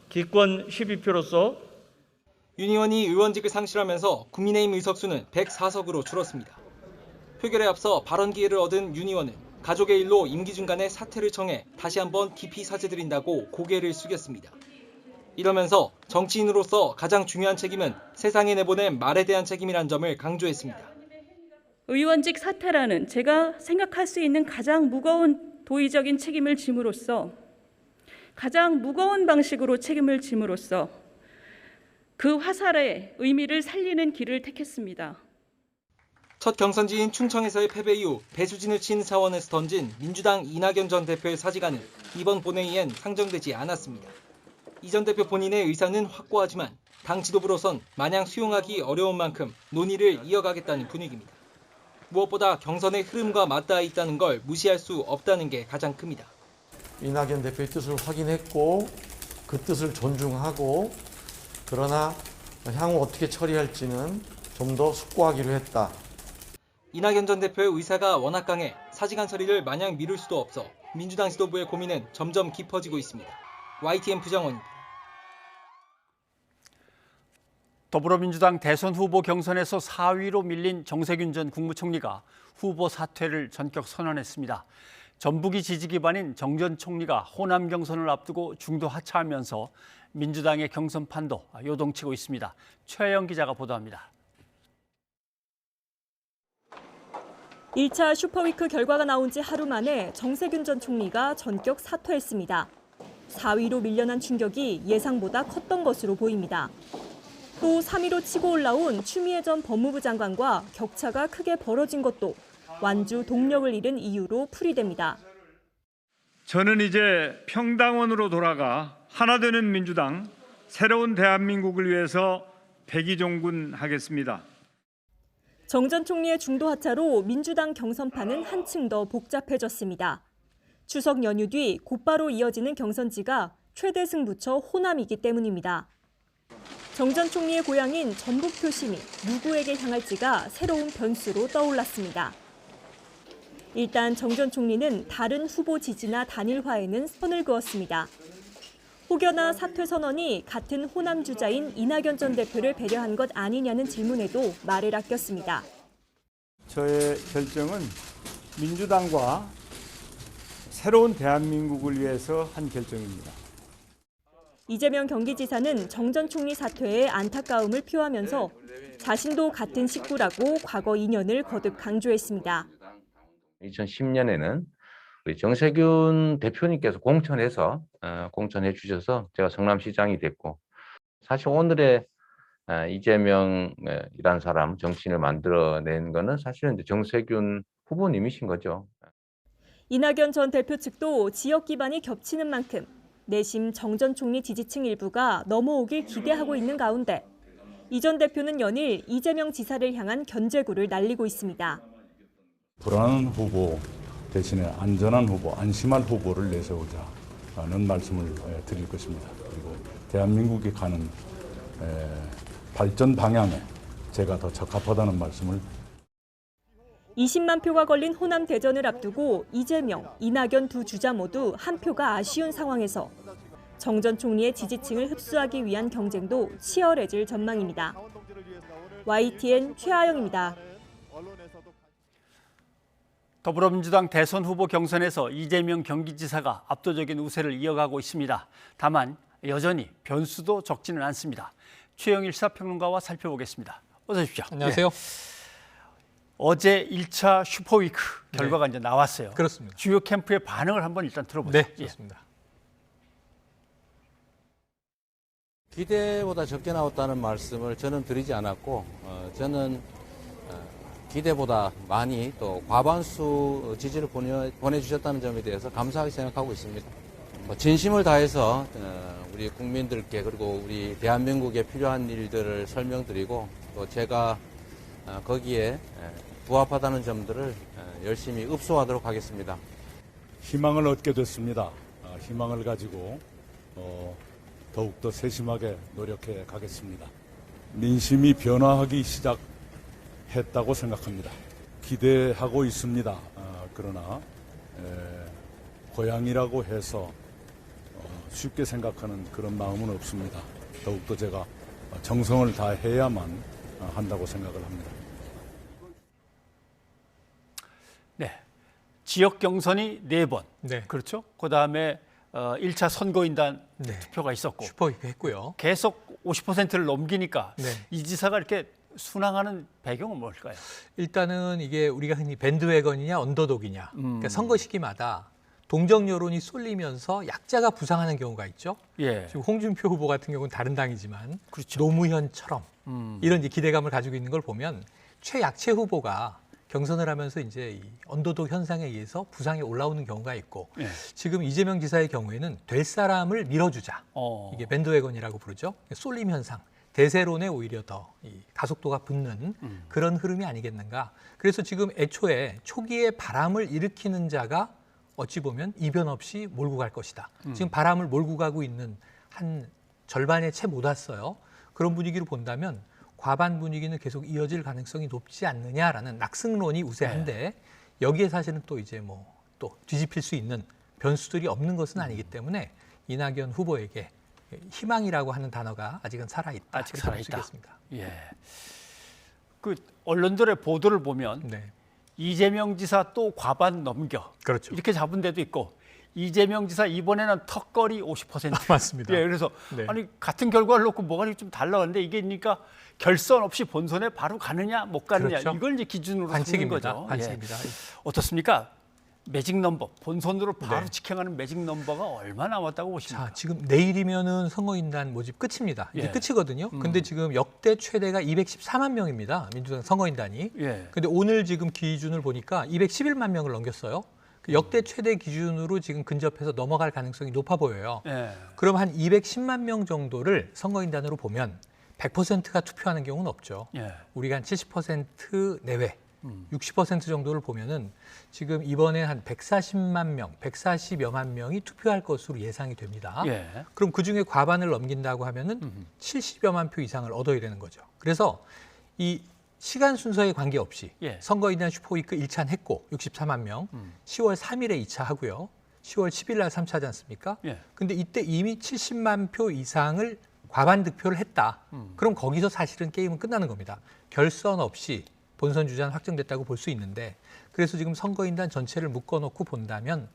기권 12표로서 윤 의원이 의원직을 상실하면서 국민의힘 의석수는 104석으로 줄었습니다. 표결에 앞서 발언 기회를 얻은 윤 의원은 가족의 일로 임기 중간에 사퇴를 청해 다시 한번 깊이 사죄드린다고 고개를 숙였습니다. 이러면서 정치인으로서 가장 중요한 책임은 세상에 내보낸 말에 대한 책임이란 점을 강조했습니다. 의원직 사퇴라는 제가 생각할 수 있는 가장 무거운 도의적인 책임을 짐으로써 가장 무거운 방식으로 책임을 짐으로써 그 화살의 의미를 살리는 길을 택했습니다. 첫 경선지인 충청에서의 패배 이후 배수진을 친 사원에서 던진 민주당 이낙연 전 대표의 사직안은 이번 본회의엔 상정되지 않았습니다. 이 전 대표 본인의 의사는 확고하지만 당 지도부로선 마냥 수용하기 어려운 만큼 논의를 이어가겠다는 분위기입니다. 무엇보다 경선의 흐름과 맞닿아 있다는 걸 무시할 수 없다는 게 가장 큽니다. 이낙연 대표의 뜻을 확인했고 그 뜻을 존중하고 그러나 향후 어떻게 처리할지는 좀 더 숙고하기로 했다. 이낙연 전 대표의 의사가 워낙 강해 사직안 처리를 마냥 미룰 수도 없어 민주당 지도부의 고민은 점점 깊어지고 있습니다. YTN 부장원입니다. 더불어민주당 대선 후보 경선에서 4위로 밀린 정세균 전 국무총리가 후보 사퇴를 전격 선언했습니다. 전북이 지지 기반인 정 전 총리가 호남 경선을 앞두고 중도 하차하면서 민주당의 경선판도 요동치고 있습니다. 최영 기자가 보도합니다. 1차 슈퍼위크 결과가 나온 지 하루 만에 정세균 전 총리가 전격 사퇴했습니다. 4위로 밀려난 충격이 예상보다 컸던 것으로 보입니다. 또 3위로 치고 올라온 추미애 전 법무부 장관과 격차가 크게 벌어진 것도 완주 동력을 잃은 이유로 풀이됩니다. 저는 이제 평당원으로 돌아가 하나 되는 민주당, 새로운 대한민국을 위해서 백의종군하겠습니다. 정 전 총리의 중도 하차로 민주당 경선판은 한층 더 복잡해졌습니다. 추석 연휴 뒤 곧바로 이어지는 경선지가 최대 승부처 호남이기 때문입니다. 정 전 총리의 고향인 전북 표심이 누구에게 향할지가 새로운 변수로 떠올랐습니다. 일단 정 전 총리는 다른 후보 지지나 단일화에는 선을 그었습니다. 혹여나 사퇴 선언이 같은 호남 주자인 이낙연 전 대표를 배려한 것 아니냐는 질문에도 말을 아꼈습니다. 저의 결정은 민주당과 새로운 대한민국을 위해서 한 결정입니다. 이재명 경기지사는 정 전 총리 사퇴에 안타까움을 표하면서 자신도 같은 식구라고 과거 인연을 거듭 강조했습니다. 2010년에는 우리 정세균 대표님께서 공천해 주셔서 제가 성남시장이 됐고, 사실 오늘의 이재명이라는 사람 정치인을 만들어낸 거는 사실은 이제 정세균 후보님이신 거죠. 이낙연 전 대표 측도 지역 기반이 겹치는 만큼 내심 정 전 총리 지지층 일부가 넘어오길 기대하고 있는 가운데 이 전 대표는 연일 이재명 지사를 향한 견제구를 날리고 있습니다. 불안한 후보 대신에 안전한 후보, 안심할 후보를 내세우자는 말씀을 드릴 것입니다. 그리고 대한민국이 가는 발전 방향에 제가 더 적합하다는 말씀을. 20만 표가 걸린 호남 대전을 앞두고 이재명, 이낙연 두 주자 모두 한 표가 아쉬운 상황에서 정 전 총리의 지지층을 흡수하기 위한 경쟁도 치열해질 전망입니다. YTN 최하영입니다. 더불어민주당 대선 후보 경선에서 이재명 경기지사가 압도적인 우세를 이어가고 있습니다. 다만 여전히 변수도 적지는 않습니다. 최영일 시사평론가와 살펴보겠습니다. 어서 오십시오. 안녕하세요. 예. 어제 1차 슈퍼위크 결과가 이제 나왔어요. 그렇습니다. 주요 캠프의 반응을 한번 일단 들어보죠. 네, 좋습니다. 기대보다 적게 나왔다는 말씀을 저는 드리지 않았고, 저는 기대보다 많이 또 과반수 지지를 보내주셨다는 점에 대해서 감사하게 생각하고 있습니다. 진심을 다해서 우리 국민들께 그리고 우리 대한민국에 필요한 일들을 설명드리고 또 제가 거기에 부합하다는 점들을 열심히 읍소하도록 하겠습니다. 희망을 얻게 됐습니다. 희망을 가지고 더욱더 세심하게 노력해 가겠습니다. 민심이 변화하기 시작했다고 생각합니다. 기대하고 있습니다. 그러나 고향이라고 해서 쉽게 생각하는 그런 마음은 없습니다. 더욱더 제가 정성을 다해야만 한다고 생각을 합니다. 네, 지역 경선이 4번, 네. 그렇죠? 그다음에 1차 선거인단 투표가 있었고 슈퍼위크 했고요. 계속 50%를 넘기니까 네. 이 지사가 이렇게 순항하는 배경은 뭘까요? 일단은 이게 우리가 흔히 밴드웨건이냐 언더독이냐. 그러니까 선거 시기마다 동정 여론이 쏠리면서 약자가 부상하는 경우가 있죠. 예. 지금 홍준표 후보 같은 경우는 다른 당이지만 그렇죠. 노무현처럼 이런 이제 기대감을 가지고 있는 걸 보면 최약체 후보가 경선을 하면서 이제 이 언더독 현상에 의해서 부상이 올라오는 경우가 있고 예. 지금 이재명 지사의 경우에는 될 사람을 밀어주자. 이게 밴드웨건이라고 부르죠. 쏠림 현상. 대세론에 오히려 더 이 가속도가 붙는 그런 흐름이 아니겠는가. 그래서 지금 애초에 초기에 바람을 일으키는 자가 어찌 보면 이변 없이 몰고 갈 것이다. 지금 바람을 몰고 가고 있는 한 절반에 채 못 왔어요. 그런 분위기로 본다면 과반 분위기는 계속 이어질 가능성이 높지 않느냐라는 낙승론이 우세한데 여기에 사실은 또 이제 뭐 또 뒤집힐 수 있는 변수들이 없는 것은 아니기 때문에 이낙연 후보에게 희망이라고 하는 단어가 아직은 살아있다. 아직 살아있다. 수 있겠습니다. 예. 그 언론들의 보도를 보면 이재명 지사 또 과반 넘겨. 그렇죠. 이렇게 잡은 데도 있고 이재명 지사 이번에는 턱걸이 50%. 맞습니다. 예, 그래서 네. 아니 같은 결과를 놓고 뭐가 좀 달라는데 이게 그러니까 결선 없이 본선에 바로 가느냐 못 가느냐 그렇죠. 이걸 이제 기준으로 삼는 관측입니다. 거죠. 관측입니다. 예. 어떻습니까? 매직 넘버 본선으로 바로 네. 직행하는 매직 넘버가 얼마 남았다고 보십니까? 자, 지금 내일이면은 선거인단 모집 끝입니다. 이제 예. 끝이거든요. 근데 지금 역대 최대가 214만 명입니다. 민주당 선거인단이. 예. 근데 오늘 지금 기준을 보니까 211만 명을 넘겼어요. 그 역대 최대 기준으로 지금 근접해서 넘어갈 가능성이 높아 보여요. 예. 그럼 한 210만 명 정도를 선거인단으로 보면 100%가 투표하는 경우는 없죠. 예. 우리가 한 70% 내외, 60% 정도를 보면은 지금 이번에 한 140만 명, 140여만 명이 투표할 것으로 예상이 됩니다. 예. 그럼 그중에 과반을 넘긴다고 하면은 70여만 표 이상을 얻어야 되는 거죠. 그래서 이 시간 순서에 관계없이 예. 선거인단 슈퍼위크 1차는 했고 64만 명, 10월 3일에 2차 하고요. 10월 10일 날 3차 하지 않습니까? 예. 근데 이때 이미 70만 표 이상을 과반 득표를 했다. 그럼 거기서 사실은 게임은 끝나는 겁니다. 결선 없이 본선 주자는 확정됐다고 볼 수 있는데 그래서 지금 선거인단 전체를 묶어놓고 본다면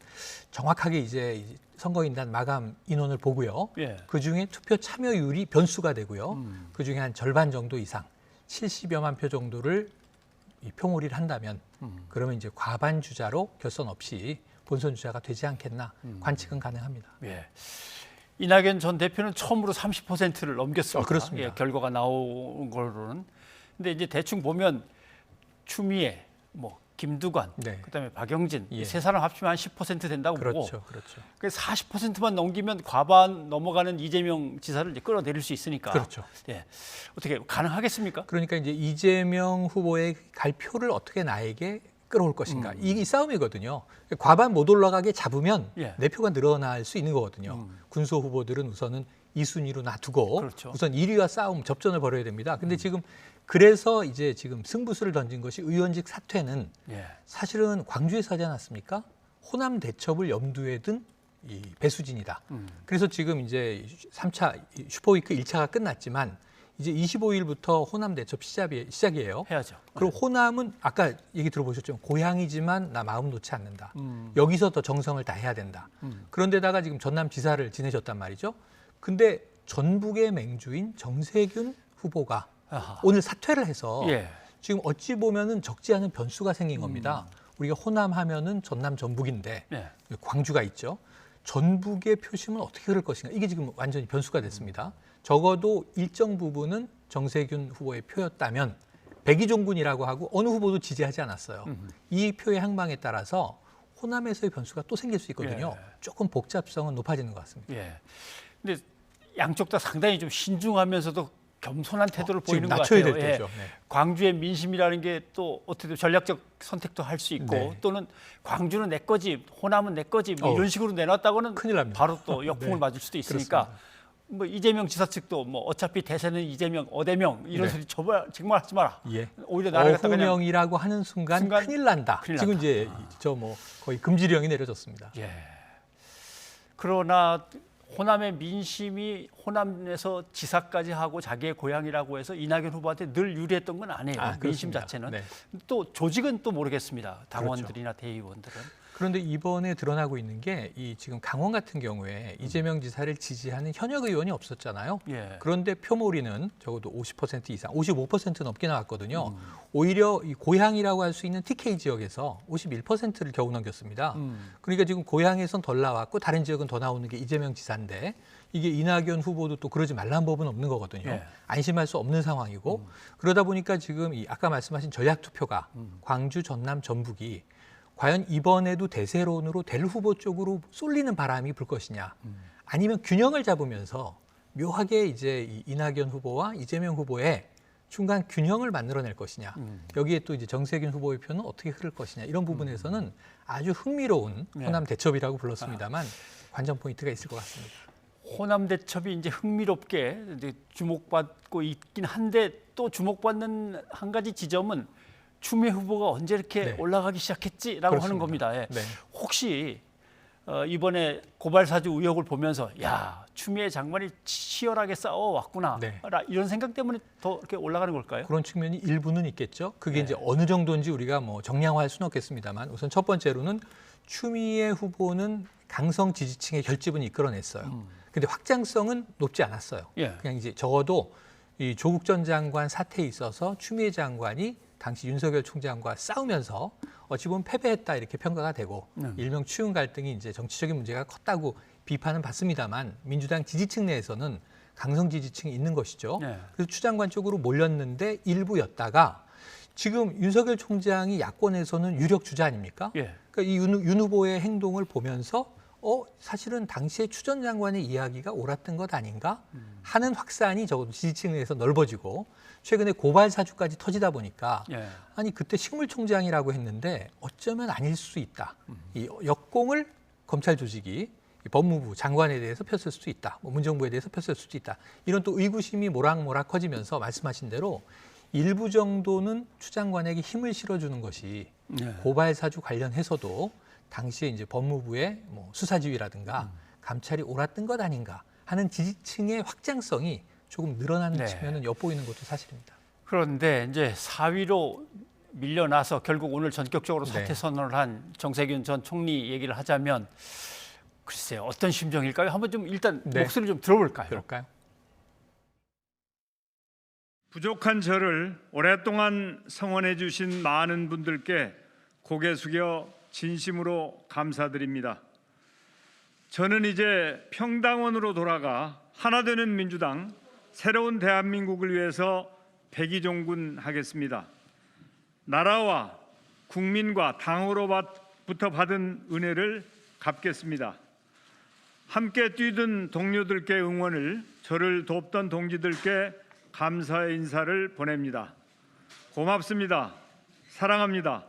정확하게 이제 선거인단 마감 인원을 보고요. 예. 그중에 투표 참여율이 변수가 되고요. 그중에 한 절반 정도 이상 70여만 표 정도를 표몰이를 한다면 그러면 이제 과반 주자로 결선 없이 본선 주자가 되지 않겠나 관측은 가능합니다. 예. 이낙연 전 대표는 처음으로 30%를 넘겼습니다. 그렇습니다. 예, 결과가 나온 걸로는. 근데 이제 대충 보면 추미애, 뭐 김두관, 네. 그다음에 박영진 예. 이 세 사람 합치면 한 10% 된다고 보고. 그렇죠, 그렇죠. 그래서 40%만 넘기면 과반 넘어가는 이재명 지사를 이제 끌어내릴 수 있으니까. 그렇죠. 예. 어떻게 가능하겠습니까? 그러니까 이제 이재명 후보의 갈표를 어떻게 나에게 끌어올 것인가. 이 싸움이거든요. 과반 못 올라가게 잡으면 예. 내 표가 늘어날 수 있는 거거든요. 군소 후보들은 우선은 2순위로 놔두고 그렇죠. 우선 1위와 싸움, 접전을 벌여야 됩니다. 근데 지금 그래서 이제 지금 승부수를 던진 것이 의원직 사퇴는 예. 사실은 광주에서 하지 않았습니까? 호남 대첩을 염두에 둔 이 배수진이다. 그래서 지금 이제 3차 슈퍼위크 1차가 끝났지만 이제 25일부터 호남 대첩 시작이에요. 해야죠. 그럼 호남은 아까 얘기 들어보셨죠? 고향이지만 나 마음 놓지 않는다. 여기서 더 정성을 다해야 된다. 그런데다가 지금 전남 지사를 지내셨단 말이죠. 근데 전북의 맹주인 정세균 후보가 아하. 오늘 사퇴를 해서 예. 지금 어찌 보면은 적지 않은 변수가 생긴 겁니다. 우리가 호남 하면은 전남 전북인데 예. 광주가 있죠. 전북의 표심은 어떻게 흐를 것인가. 이게 지금 완전히 변수가 됐습니다. 적어도 일정 부분은 정세균 후보의 표였다면 백이종군이라고 하고 어느 후보도 지지하지 않았어요. 이 표의 향방에 따라서 호남에서의 변수가 또 생길 수 있거든요. 예. 조금 복잡성은 높아지는 것 같습니다. 예. 근데 양쪽 다 상당히 좀 신중하면서도 겸손한 태도를 보이는 것 낮춰야 같아요. 될 때죠. 네. 광주의 민심이라는 게 또 어떻게 전략적 선택도 할 수 있고 네. 또는 광주는 내 거지, 호남은 내 거지 뭐 이런 식으로 내놨다거는 큰일 납니다. 바로 또 역풍을 네. 맞을 수도 있으니까 뭐 이재명 지사 측도 뭐 어차피 대세는 이재명, 어대명 이런 네. 소리 정말 하지 마라. 예. 오히려 나를 갖다 그냥 어후명이라고 하는 순간 큰일 난다. 큰일 지금 난다. 이제 저 뭐 거의 금지령이 내려졌습니다. 예. 그러나 호남의 민심이 호남에서 지사까지 하고 자기의 고향이라고 해서 이낙연 후보한테 늘 유리했던 건 아니에요. 민심 그렇습니다. 자체는. 네. 또 조직은 또 모르겠습니다. 당원들이나 대의원들은. 그런데 이번에 드러나고 있는 게 이 지금 강원 같은 경우에 이재명 지사를 지지하는 현역 의원이 없었잖아요. 예. 그런데 표몰이는 적어도 50% 이상, 55% 넘게 나왔거든요. 오히려 이 고향이라고 할 수 있는 TK 지역에서 51%를 겨우 넘겼습니다. 그러니까 지금 고향에선 덜 나왔고 다른 지역은 더 나오는 게 이재명 지사인데 이게 이낙연 후보도 또 그러지 말라는 법은 없는 거거든요. 예. 안심할 수 없는 상황이고 그러다 보니까 지금 이 아까 말씀하신 전략 투표가 광주, 전남, 전북이 과연 이번에도 대세론으로 될 후보 쪽으로 쏠리는 바람이 불 것이냐, 아니면 균형을 잡으면서 묘하게 이제 이 이낙연 후보와 이재명 후보의 중간 균형을 만들어낼 것이냐, 여기에 또 이제 정세균 후보의 표는 어떻게 흐를 것이냐, 이런 부분에서는 아주 흥미로운 호남 대첩이라고 불렀습니다만 관전 포인트가 있을 것 같습니다. 호남 대첩이 이제 흥미롭게 이제 주목받고 있긴 한데 또 주목받는 한 가지 지점은 추미애 후보가 언제 이렇게 네. 올라가기 시작했지라고 하는 그렇습니다. 겁니다. 예. 네. 혹시 이번에 고발사주 의혹을 보면서 야 추미애 장관이 치열하게 싸워왔구나. 네. 이런 생각 때문에 더 이렇게 올라가는 걸까요? 그런 측면이 일부는 있겠죠. 그게 네. 이제 어느 정도인지 우리가 뭐 정량화할 수는 없겠습니다만 우선 첫 번째로는 추미애 후보는 강성 지지층의 결집은 이끌어냈어요. 근데 확장성은 높지 않았어요. 예. 그냥 이제 적어도 이 조국 전 장관 사태에 있어서 추미애 장관이 당시 윤석열 총장과 싸우면서 어찌 보면 패배했다 이렇게 평가가 되고 일명 추윤 갈등이 이제 정치적인 문제가 컸다고 비판은 받습니다만 민주당 지지층 내에서는 강성 지지층이 있는 것이죠. 네. 그래서 추 장관 쪽으로 몰렸는데 일부였다가 지금 윤석열 총장이 야권에서는 유력 주자 아닙니까? 예. 그러니까 이 윤 후보의 행동을 보면서 사실은 당시에 추 전 장관의 이야기가 옳았던 것 아닌가 하는 확산이 적어도 지지층 내에서 넓어지고 최근에 고발 사주까지 터지다 보니까 예. 아니 그때 식물총장이라고 했는데 어쩌면 아닐 수 있다. 이 역공을 검찰 조직이 이 법무부 장관에 대해서 폈을 수도 있다. 뭐 문정부에 대해서 폈을 수도 있다. 이런 또 의구심이 모락모락 커지면서 말씀하신 대로 일부 정도는 추 장관에게 힘을 실어주는 것이 고발 사주 관련해서도 당시에 이제 법무부의 뭐 수사지휘라든가 감찰이 옳았던 것 아닌가 하는 지지층의 확장성이 조금 늘어나는 측면은 엿보이는 것도 사실입니다. 그런데 이제 4위로 밀려나서 결국 오늘 전격적으로 사퇴 선언을 한 정세균 전 총리 얘기를 하자면 글쎄요, 어떤 심정일까요? 한번 좀 일단 목소리 좀 들어볼까요? 그럴까요? 부족한 저를 오랫동안 성원해 주신 많은 분들께 고개 숙여 진심으로 감사드립니다. 저는 이제 평당원으로 돌아가 하나 되는 민주당, 새로운 대한민국을 위해서 백의종군하겠습니다. 나라와 국민과 당으로부터 받은 은혜를 갚겠습니다. 함께 뛰던 동료들께 응원을, 저를 돕던 동지들께 감사의 인사를 보냅니다. 고맙습니다. 사랑합니다.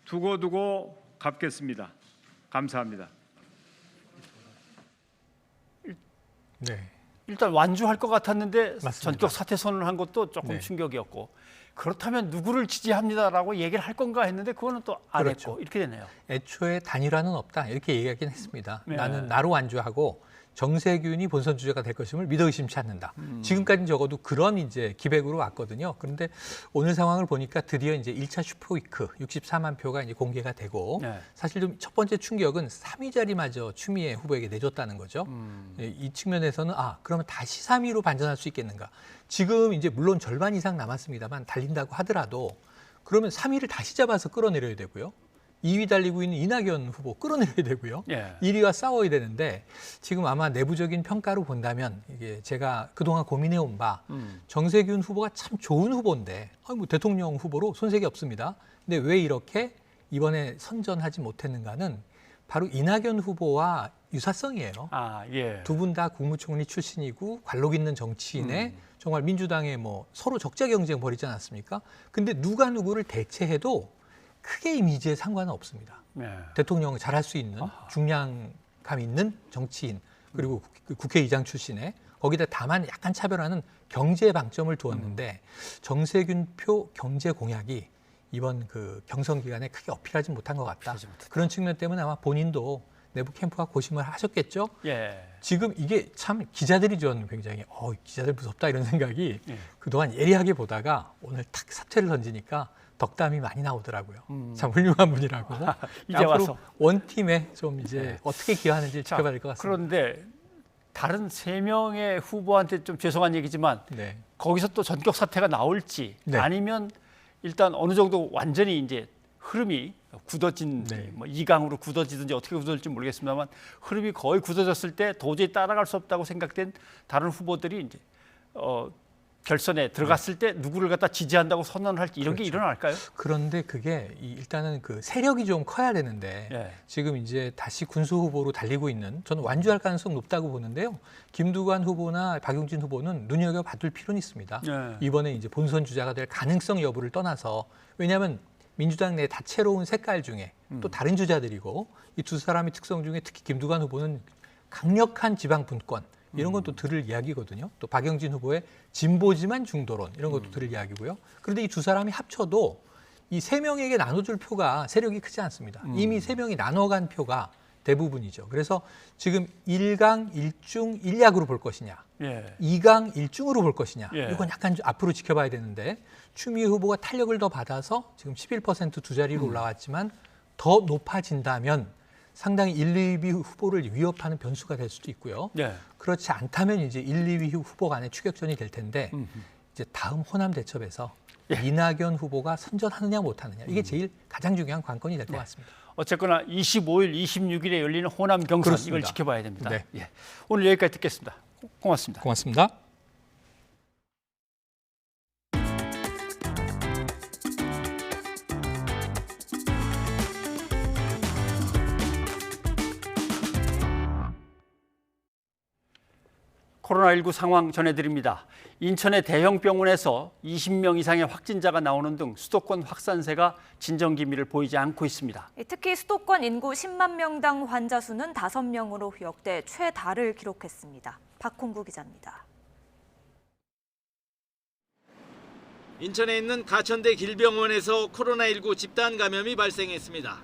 두고두고 갚겠습니다. 감사합니다. 네. 일단 완주할 것 같았는데 맞습니다. 전격 사퇴 선언을 한 것도 조금 충격이었고 그렇다면 누구를 지지합니다라고 얘기를 할 건가 했는데 그거는 또 안 했고 이렇게 되네요. 애초에 단일화는 없다 이렇게 얘기하긴 했습니다. 네. 나는 나로 완주하고 정세균이 본선 주자가 될 것임을 믿어 의심치 않는다. 지금까지는 적어도 그런 이제 기백으로 왔거든요. 그런데 오늘 상황을 보니까 드디어 이제 1차 슈퍼위크 64만 표가 이제 공개가 되고 사실 좀 첫 번째 충격은 3위 자리마저 추미애 후보에게 내줬다는 거죠. 이 측면에서는 그러면 다시 3위로 반전할 수 있겠는가. 지금 이제 물론 절반 이상 남았습니다만 달린다고 하더라도 그러면 3위를 다시 잡아서 끌어내려야 되고요. 2위 달리고 있는 이낙연 후보 끌어내려야 되고요. 1위와 싸워야 되는데 지금 아마 내부적인 평가로 본다면 이게 제가 그동안 고민해온 바 정세균 후보가 참 좋은 후보인데 뭐 대통령 후보로 손색이 없습니다. 근데 왜 이렇게 이번에 선전하지 못했는가는 바로 이낙연 후보와 유사성이에요. 두 분 다 국무총리 출신이고 관록 있는 정치인에 정말 민주당에 뭐 서로 적자 경쟁 벌이지 않았습니까? 근데 누가 누구를 대체해도 크게 이미지에 상관은 없습니다. 대통령을 잘할 수 있는 중량감 있는 정치인 그리고 국회의장 출신에 거기다 다만 약간 차별하는 경제 방점을 두었는데 정세균 표 경제 공약이 이번 그 경선 기간에 크게 어필하지 못한 것 같다. 그런 측면 때문에 아마 본인도 내부 캠프가 고심을 하셨겠죠. 지금 이게 참 기자들이 전 굉장히 기자들 무섭다 이런 생각이 그동안 예리하게 보다가 오늘 탁 사퇴를 던지니까 덕담이 많이 나오더라고요. 참 훌륭한 분이라고. 이제 앞으로 와서 원팀에 좀 이제 어떻게 기여하는지 지켜봐야 될 것 같습니다. 그런데 다른 3명의 후보한테 좀 죄송한 얘기지만 거기서 또 전격 사퇴가 나올지 아니면 일단 어느 정도 완전히 이제 흐름이 굳어진 뭐 2강으로 굳어지든지 어떻게 굳어질지 모르겠습니다만 흐름이 거의 굳어졌을 때 도저히 따라갈 수 없다고 생각된 다른 후보들이 이제 결선에 들어갔을 때 누구를 갖다 지지한다고 선언을 할지 이런 게 일어날까요? 그런데 그게 일단은 그 세력이 좀 커야 되는데 지금 이제 다시 군수 후보로 달리고 있는 저는 완주할 가능성 높다고 보는데요. 김두관 후보나 박용진 후보는 눈여겨봐둘 필요는 있습니다. 이번에 이제 본선 주자가 될 가능성 여부를 떠나서 왜냐하면 민주당 내 다채로운 색깔 중에 또 다른 주자들이고 이 두 사람의 특성 중에 특히 김두관 후보는 강력한 지방 분권 이런 것도 들을 이야기거든요. 또 박영진 후보의 진보지만 중도론 이런 것도 들을 이야기고요. 그런데 이 두 사람이 합쳐도 이 3명에게 나눠줄 표가 세력이 크지 않습니다. 이미 3명이 나눠간 표가 대부분이죠. 그래서 지금 1강 1중 1약으로 볼 것이냐, 예. 2강 1중으로 볼 것이냐, 예. 이건 약간 앞으로 지켜봐야 되는데 추미애 후보가 탄력을 더 받아서 지금 11% 두 자리로 올라왔지만 더 높아진다면 상당히 1, 2위 후보를 위협하는 변수가 될 수도 있고요. 예. 그렇지 않다면 이제 1, 2위 후보 간의 추격전이 될 텐데 이제 다음 호남 대첩에서 이낙연 후보가 선전하느냐 못하느냐 이게 제일 가장 중요한 관건이 될 것 같습니다. 어쨌거나 25일, 26일에 열리는 호남 경선 그렇습니다. 이걸 지켜봐야 됩니다. 네. 예. 오늘 여기까지 듣겠습니다. 고맙습니다. 고맙습니다. 코로나19 상황 전해드립니다. 인천의 대형 병원에서 20명 이상의 확진자가 나오는 등 수도권 확산세가 진정 기미를 보이지 않고 있습니다. 특히 수도권 인구 10만 명당 환자 수는 5명으로 역대 최다를 기록했습니다. 박홍구 기자입니다. 인천에 있는 가천대 길병원에서 코로나19 집단 감염이 발생했습니다.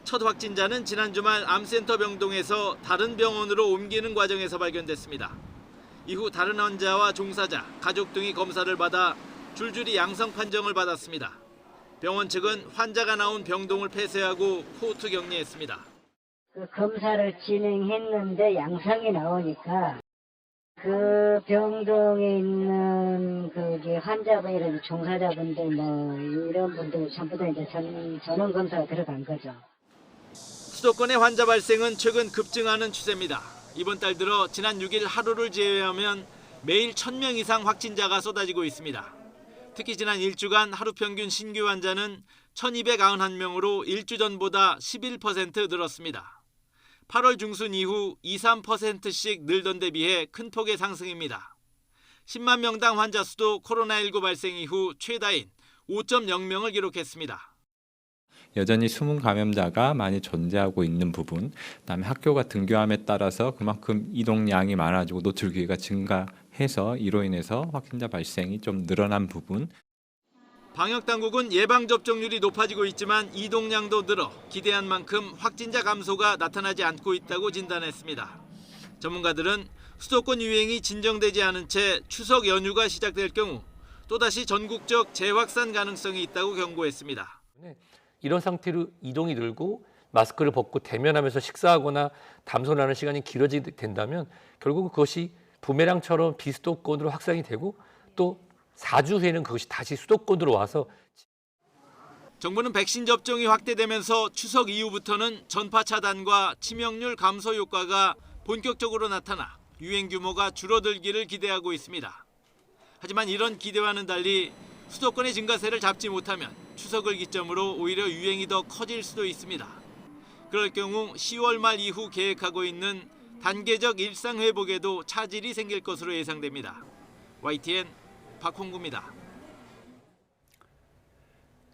첫 확진자는 지난 주말 암센터 병동에서 다른 병원으로 옮기는 과정에서 발견됐습니다. 이후 다른 환자와 종사자, 가족 등이 검사를 받아 줄줄이 양성 판정을 받았습니다. 병원 측은 환자가 나온 병동을 폐쇄하고 코호트 격리했습니다. 검사를 진행했는데 양성이 나오니까 그 병동에 있는 환자분이라든지 종사자분들 이런 분들 전부 다 이제 전원 검사가 들어간 거죠. 수도권의 환자 발생은 최근 급증하는 추세입니다. 이번 달 들어 지난 6일 하루를 제외하면 매일 1,000명 이상 확진자가 쏟아지고 있습니다. 특히 지난 1주간 하루 평균 신규 환자는 1,291명으로 1주 전보다 11% 늘었습니다. 8월 중순 이후 2~3%씩 늘던 데 비해 큰 폭의 상승입니다. 10만 명당 환자 수도 코로나19 발생 이후 최다인 5.0명을 기록했습니다. 여전히 숨은 감염자가 많이 존재하고 있는 부분, 그다음에 학교가 등교함에 따라서 그만큼 이동량이 많아지고 노출 기회가 증가해서 이로 인해서 확진자 발생이 좀 늘어난 부분. 방역당국은 예방접종률이 높아지고 있지만 이동량도 늘어 기대한 만큼 확진자 감소가 나타나지 않고 있다고 진단했습니다. 전문가들은 수도권 유행이 진정되지 않은 채 추석 연휴가 시작될 경우 또다시 전국적 재확산 가능성이 있다고 경고했습니다. 이런 상태로 이동이 늘고 마스크를 벗고 대면하면서 식사하거나 담소하는 시간이 길어지게 된다면 결국 그것이 부메랑처럼 비수도권으로 확산이 되고 또 4주 후에는 그것이 다시 수도권으로 와서 정부는 백신 접종이 확대되면서 추석 이후부터는 전파 차단과 치명률 감소 효과가 본격적으로 나타나 유행 규모가 줄어들기를 기대하고 있습니다. 하지만 이런 기대와는 달리 수도권의 증가세를 잡지 못하면 추석을 기점으로 오히려 유행이 더 커질 수도 있습니다. 그럴 경우 10월 말 이후 계획하고 있는 단계적 일상 회복에도 차질이 생길 것으로 예상됩니다. YTN 박홍구입니다.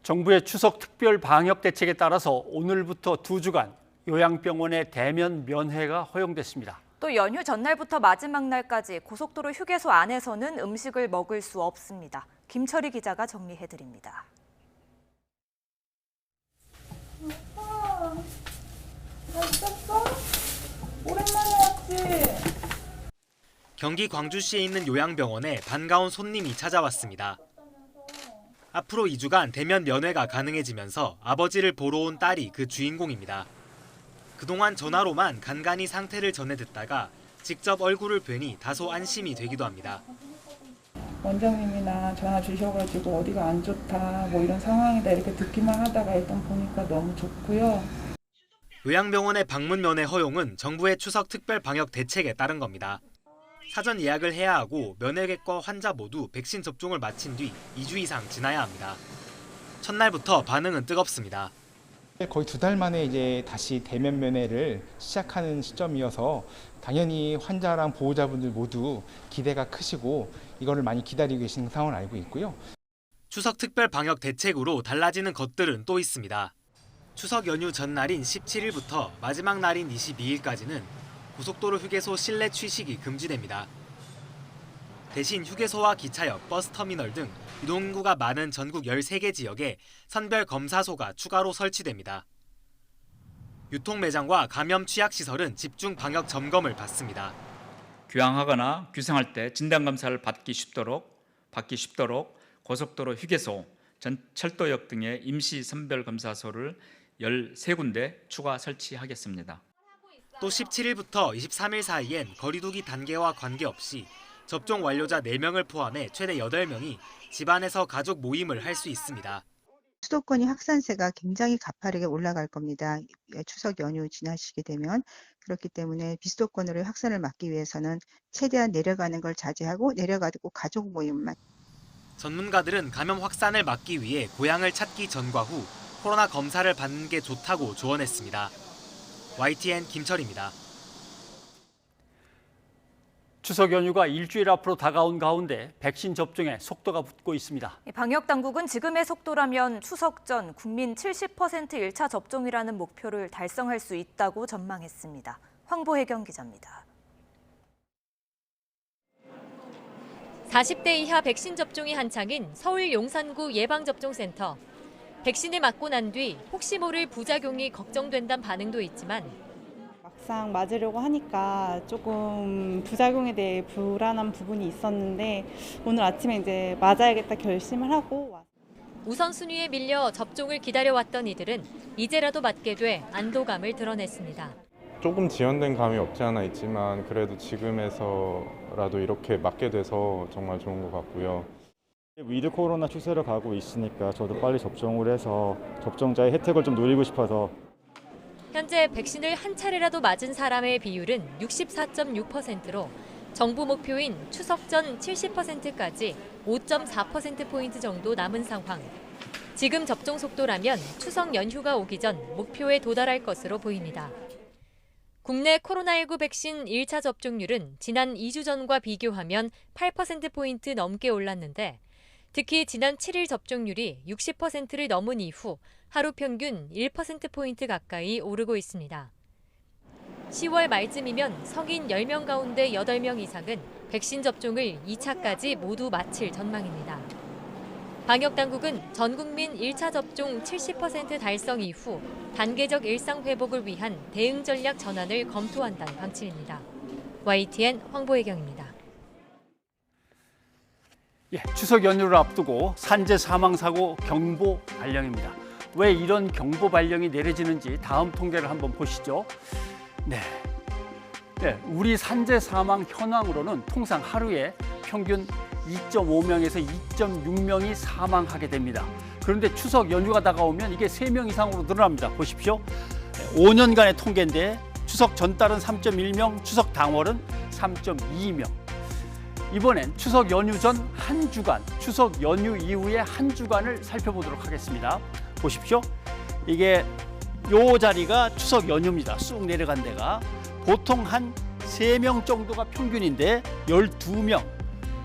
정부의 추석 특별 방역 대책에 따라서 오늘부터 2주간 요양병원의 대면 면회가 허용됐습니다. 또 연휴 전날부터 마지막 날까지 고속도로 휴게소 안에서는 음식을 먹을 수 없습니다. 김철희 기자가 정리해드립니다. 오빠, 잘 있었어? 오랜만에 왔지? 경기 광주시에 있는 요양병원에 반가운 손님이 찾아왔습니다. 앞으로 2주간 대면 면회가 가능해지면서 아버지를 보러 온 딸이 그 주인공입니다. 그동안 전화로만 간간히 상태를 전해 듣다가 직접 얼굴을 뵈니 다소 안심이 되기도 합니다. 원장님이나 전화 주셔가지고 어디가 안 좋다 뭐 이런 상황이다 이렇게 듣기만 하다가 일단 보니까 너무 좋고요. 요양병원의 방문 면회 허용은 정부의 추석 특별 방역 대책에 따른 겁니다. 사전 예약을 해야 하고 면회객과 환자 모두 백신 접종을 마친 뒤 2주 이상 지나야 합니다. 첫날부터 반응은 뜨겁습니다. 거의 2달 만에 이제 다시 대면 면회를 시작하는 시점이어서 당연히 환자랑 보호자분들 모두 기대가 크시고 이거를 많이 기다리고 계시는 상황을 알고 있고요. 추석 특별 방역 대책으로 달라지는 것들은 또 있습니다. 추석 연휴 전날인 17일부터 마지막 날인 22일까지는 고속도로 휴게소 실내 취식이 금지됩니다. 대신 휴게소와 기차역, 버스터미널 등 이동인구가 많은 전국 13개 지역에 선별 검사소가 추가로 설치됩니다. 유통 매장과 감염 취약 시설은 집중 방역 점검을 받습니다. 귀향하거나 귀성할 때 진단검사를 받기 쉽도록 고속도로 휴게소, 철도역 등의 임시 선별검사소를 13군데 추가 설치하겠습니다. 또 17일부터 23일 사이엔 거리두기 단계와 관계없이 접종 완료자 4명을 포함해 최대 8명이 집안에서 가족 모임을 할 수 있습니다. 수도권이 확산세가 굉장히 가파르게 올라갈 겁니다. 추석 연휴 지나시게 되면. 그렇기 때문에 비수도권으로의 확산을 막기 위해서는 최대한 내려가는 걸 자제하고 내려가고 가족 모임만. 전문가들은 감염 확산을 막기 위해 고향을 찾기 전과 후 코로나 검사를 받는 게 좋다고 조언했습니다. YTN 김철입니다. 추석 연휴가 일주일 앞으로 다가온 가운데 백신 접종에 속도가 붙고 있습니다. 방역 당국은 지금의 속도라면 추석 전 국민 70% 1차 접종이라는 목표를 달성할 수 있다고 전망했습니다. 황보혜경 기자입니다. 40대 이하 백신 접종이 한창인 서울 용산구 예방접종센터. 백신을 맞고 난 뒤 혹시 모를 부작용이 걱정된다는 반응도 있지만 막상 맞으려고 하니까 조금 부작용에 대해 불안한 부분이 있었는데 오늘 아침에 이제 맞아야겠다 결심을 하고 우선순위에 밀려 접종을 기다려왔던 이들은 이제라도 맞게 돼 안도감을 드러냈습니다. 조금 지연된 감이 없지 않아 있지만 그래도 지금에서라도 이렇게 맞게 돼서 정말 좋은 것 같고요. 위드 코로나 추세로 가고 있으니까 저도 빨리 접종을 해서 접종자의 혜택을 좀 누리고 싶어서. 현재 백신을 한 차례라도 맞은 사람의 비율은 64.6%로 정부 목표인 추석 전 70%까지 5.4%포인트 정도 남은 상황. 지금 접종 속도라면 추석 연휴가 오기 전 목표에 도달할 것으로 보입니다. 국내 코로나19 백신 1차 접종률은 지난 2주 전과 비교하면 8%포인트 넘게 올랐는데 특히 지난 7일 접종률이 60%를 넘은 이후 하루 평균 1%포인트 가까이 오르고 있습니다. 10월 말쯤이면 성인 10명 가운데 8명 이상은 백신 접종을 2차까지 모두 마칠 전망입니다. 방역당국은 전 국민 1차 접종 70% 달성 이후 단계적 일상 회복을 위한 대응 전략 전환을 검토한다는 방침입니다. YTN 황보혜경입니다. 추석 연휴를 앞두고 산재 사망 사고 경보 발령입니다. 왜 이런 경보 발령이 내려지는지 다음 통계를 한번 보시죠. 네, 우리 산재 사망 현황으로는 통상 하루에 평균 2.5명에서 2.6명이 사망하게 됩니다. 그런데 추석 연휴가 다가오면 이게 3명 이상으로 늘어납니다. 보십시오. 5년간의 통계인데 추석 전달은 3.1명, 추석 당월은 3.2명. 이번엔 추석 연휴 전 한 주간, 추석 연휴 이후의 한 주간을 살펴보도록 하겠습니다. 보십시오. 이게 요 자리가 추석 연휴입니다. 쑥 내려간 데가. 보통 한 3명 정도가 평균인데 12명,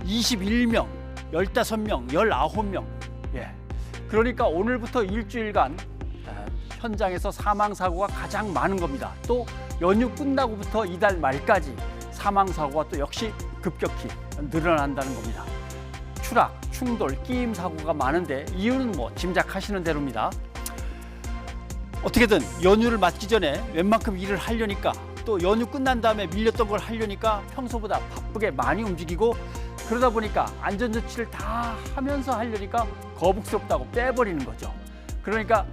21명, 15명, 19명. 그러니까 오늘부터 일주일간 현장에서 사망사고가 가장 많은 겁니다. 또 연휴 끝나고부터 이달 말까지 사망사고가 또 역시 급격히 늘어난다는 겁니다. 추락, 충돌, 끼임 사고가 많은데 이유는 짐작하시는 대로입니다. 어떻게든 연휴를 맞기 전에 웬만큼 일을 하려니까 또 연휴 끝난 다음에 밀렸던 걸 하려니까 평소보다 바쁘게 많이 움직이고 그러다 보니까 안전조치를 다 하면서 하려니까 거북스럽다고 빼버리는 거죠. 그러니까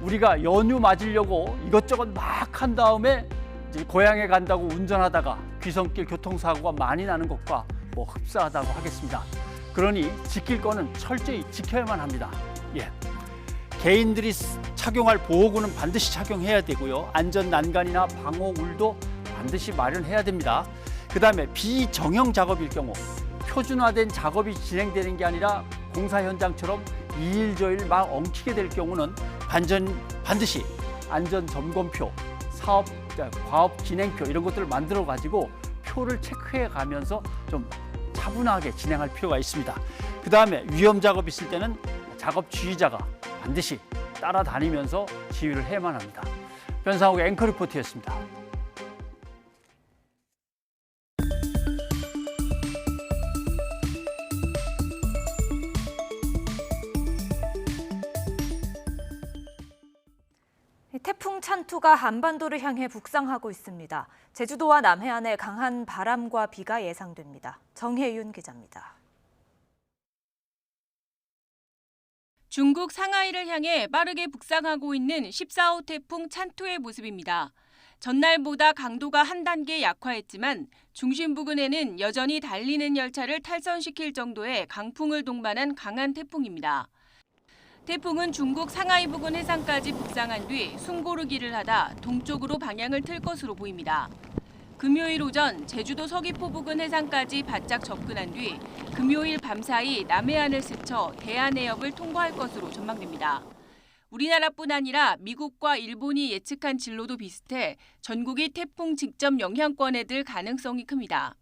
우리가 연휴 맞으려고 이것저것 막 한 다음에 이제 고향에 간다고 운전하다가 귀성길 교통사고가 많이 나는 것과 흡사하다고 하겠습니다. 그러니 지킬 거는 철저히 지켜야만 합니다. 개인들이 착용할 보호구는 반드시 착용해야 되고요. 안전 난간이나 방호울도 반드시 마련해야 됩니다. 그다음에 비정형 작업일 경우 표준화된 작업이 진행되는 게 아니라 공사 현장처럼 2일 저일 막 엉키게 될 경우는 반드시 안전 점검표, 과업 진행표 이런 것들을 만들어 가지고 표를 체크해 가면서 좀 차분하게 진행할 필요가 있습니다. 그다음에 위험 작업 있을 때는 작업 지휘자가 반드시 따라다니면서 지휘를 해야만 합니다. 변상욱의 앵커 리포트였습니다. 태풍 찬투가 한반도를 향해 북상하고 있습니다. 제주도와 남해안에 강한 바람과 비가 예상됩니다. 정혜윤 기자입니다. 중국 상하이를 향해 빠르게 북상하고 있는 14호 태풍 찬투의 모습입니다. 전날보다 강도가 한 단계 약화했지만 중심 부근에는 여전히 달리는 열차를 탈선시킬 정도의 강풍을 동반한 강한 태풍입니다. 태풍은 중국 상하이 부근 해상까지 북상한 뒤 숨고르기를 하다 동쪽으로 방향을 틀 것으로 보입니다. 금요일 오전 제주도 서귀포 부근 해상까지 바짝 접근한 뒤 금요일 밤사이 남해안을 스쳐 대한해협을 통과할 것으로 전망됩니다. 우리나라뿐 아니라 미국과 일본이 예측한 진로도 비슷해 전국이 태풍 직접 영향권에 들 가능성이 큽니다.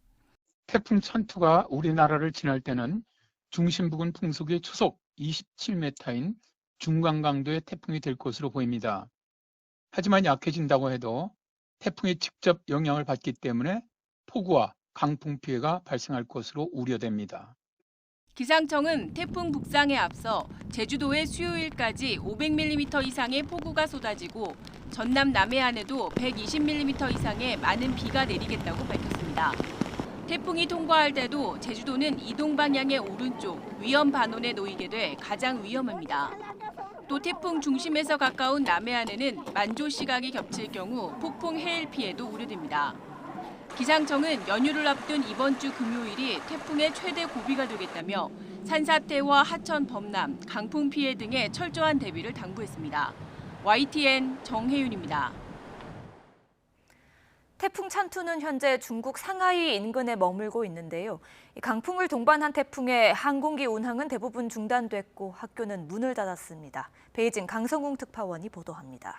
태풍 찬투가 우리나라를 지날 때는 중심 부근 풍속이 초속 27m인 중강 강도의 태풍이 될 것으로 보입니다. 하지만 약해진다고 해도 태풍이 직접 영향을 받기 때문에 폭우와 강풍 피해가 발생할 것으로 우려됩니다. 기상청은 태풍 북상에 앞서 제주도에 수요일까지 500mm 이상의 폭우가 쏟아지고 전남 남해안에도 120mm 이상의 많은 비가 내리겠다고 밝혔습니다. 태풍이 통과할 때도 제주도는 이동 방향의 오른쪽 위험 반원에 놓이게 돼 가장 위험합니다. 또 태풍 중심에서 가까운 남해안에는 만조 시각이 겹칠 경우 폭풍 해일 피해도 우려됩니다. 기상청은 연휴를 앞둔 이번 주 금요일이 태풍의 최대 고비가 되겠다며 산사태와 하천 범람, 강풍 피해 등의 철저한 대비를 당부했습니다. YTN 정혜윤입니다. 태풍 찬투는 현재 중국 상하이 인근에 머물고 있는데요. 강풍을 동반한 태풍에 항공기 운항은 대부분 중단됐고 학교는 문을 닫았습니다. 베이징 강성웅 특파원이 보도합니다.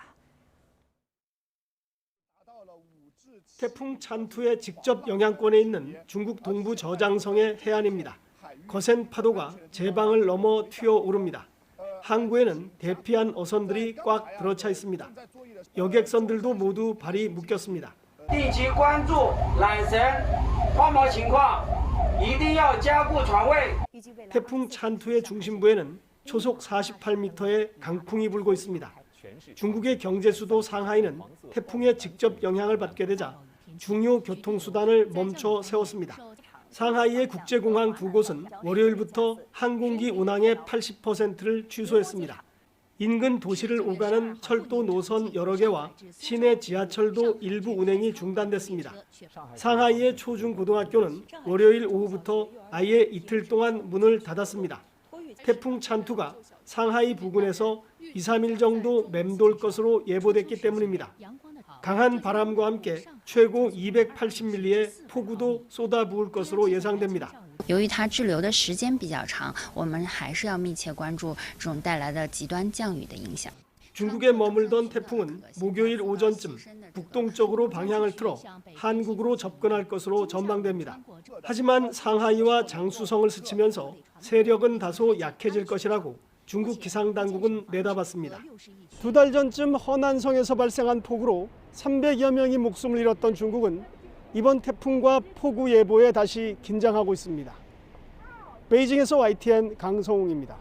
태풍 찬투의 직접 영향권에 있는 중국 동부 저장성의 해안입니다. 거센 파도가 제방을 넘어 튀어오릅니다. 항구에는 대피한 어선들이 꽉 들어차 있습니다. 여객선들도 모두 발이 묶였습니다. 태풍 찬투의 중심부에는 초속 48m의 강풍이 불고 있습니다. 중국의 경제 수도 상하이는 태풍의 직접 영향을 받게 되자 중요 교통수단을 멈춰 세웠습니다. 상하이의 국제공항 두 곳은 월요일부터 항공기 운항의 80%를 취소했습니다. 인근 도시를 오가는 철도 노선 여러 개와 시내 지하철도 일부 운행이 중단됐습니다. 상하이의 초중고등학교는 월요일 오후부터 아예 이틀 동안 문을 닫았습니다. 태풍 찬투가 상하이 부근에서 2, 3일 정도 맴돌 것으로 예보됐기 때문입니다. 강한 바람과 함께 최고 280mm의 폭우도 쏟아부을 것으로 예상됩니다. 由于它滞留的时间比较长，我们还是要密切关注这种带来的极端降雨的影响。 중국에 머물던 태풍은 목요일 오전쯤 북동쪽으로 방향을 틀어 한국으로 접근할 것으로 전망됩니다. 하지만 상하이와 장쑤성을 스치면서 세력은 다소 약해질 것이라고 중국 기상당국은 내다봤습니다. 2달 전쯤 허난성에서 발생한 폭우로 300여 명이 목숨을 잃었던 중국은 이번 태풍과 폭우 예보에 다시 긴장하고 있습니다. 베이징에서 YTN 강성웅입니다.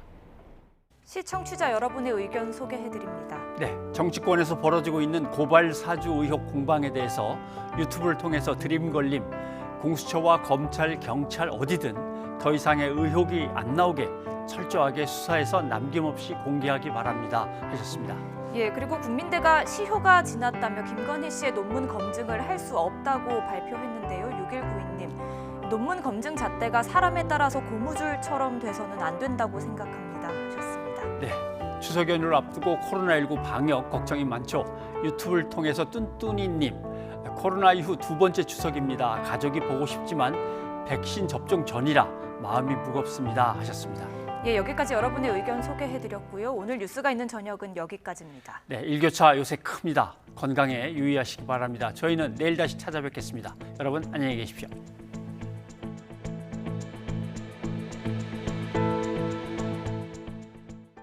시청취자 여러분의 의견 소개해드립니다. 네, 정치권에서 벌어지고 있는 고발 사주 의혹 공방에 대해서 유튜브를 통해서 드림 걸림, 공수처와 검찰, 경찰 어디든 더 이상의 의혹이 안 나오게 철저하게 수사해서 남김없이 공개하기 바랍니다 하셨습니다. 예, 그리고 국민대가 시효가 지났다며 김건희 씨의 논문 검증을 할 수 없다고 발표했는데요. 6192님, 논문 검증 잣대가 사람에 따라서 고무줄처럼 돼서는 안 된다고 생각합니다 하셨습니다. 네, 추석 연휴를 앞두고 코로나19 방역 걱정이 많죠. 유튜브를 통해서 뚠뚠이님, 코로나 이후 두 번째 추석입니다. 가족이 보고 싶지만 백신 접종 전이라 마음이 무겁습니다 하셨습니다. 예, 여기까지 여러분의 의견 소개해드렸고요. 오늘 뉴스가 있는 저녁은 여기까지입니다. 네, 일교차 요새 큽니다. 건강에 유의하시기 바랍니다. 저희는 내일 다시 찾아뵙겠습니다. 여러분 안녕히 계십시오.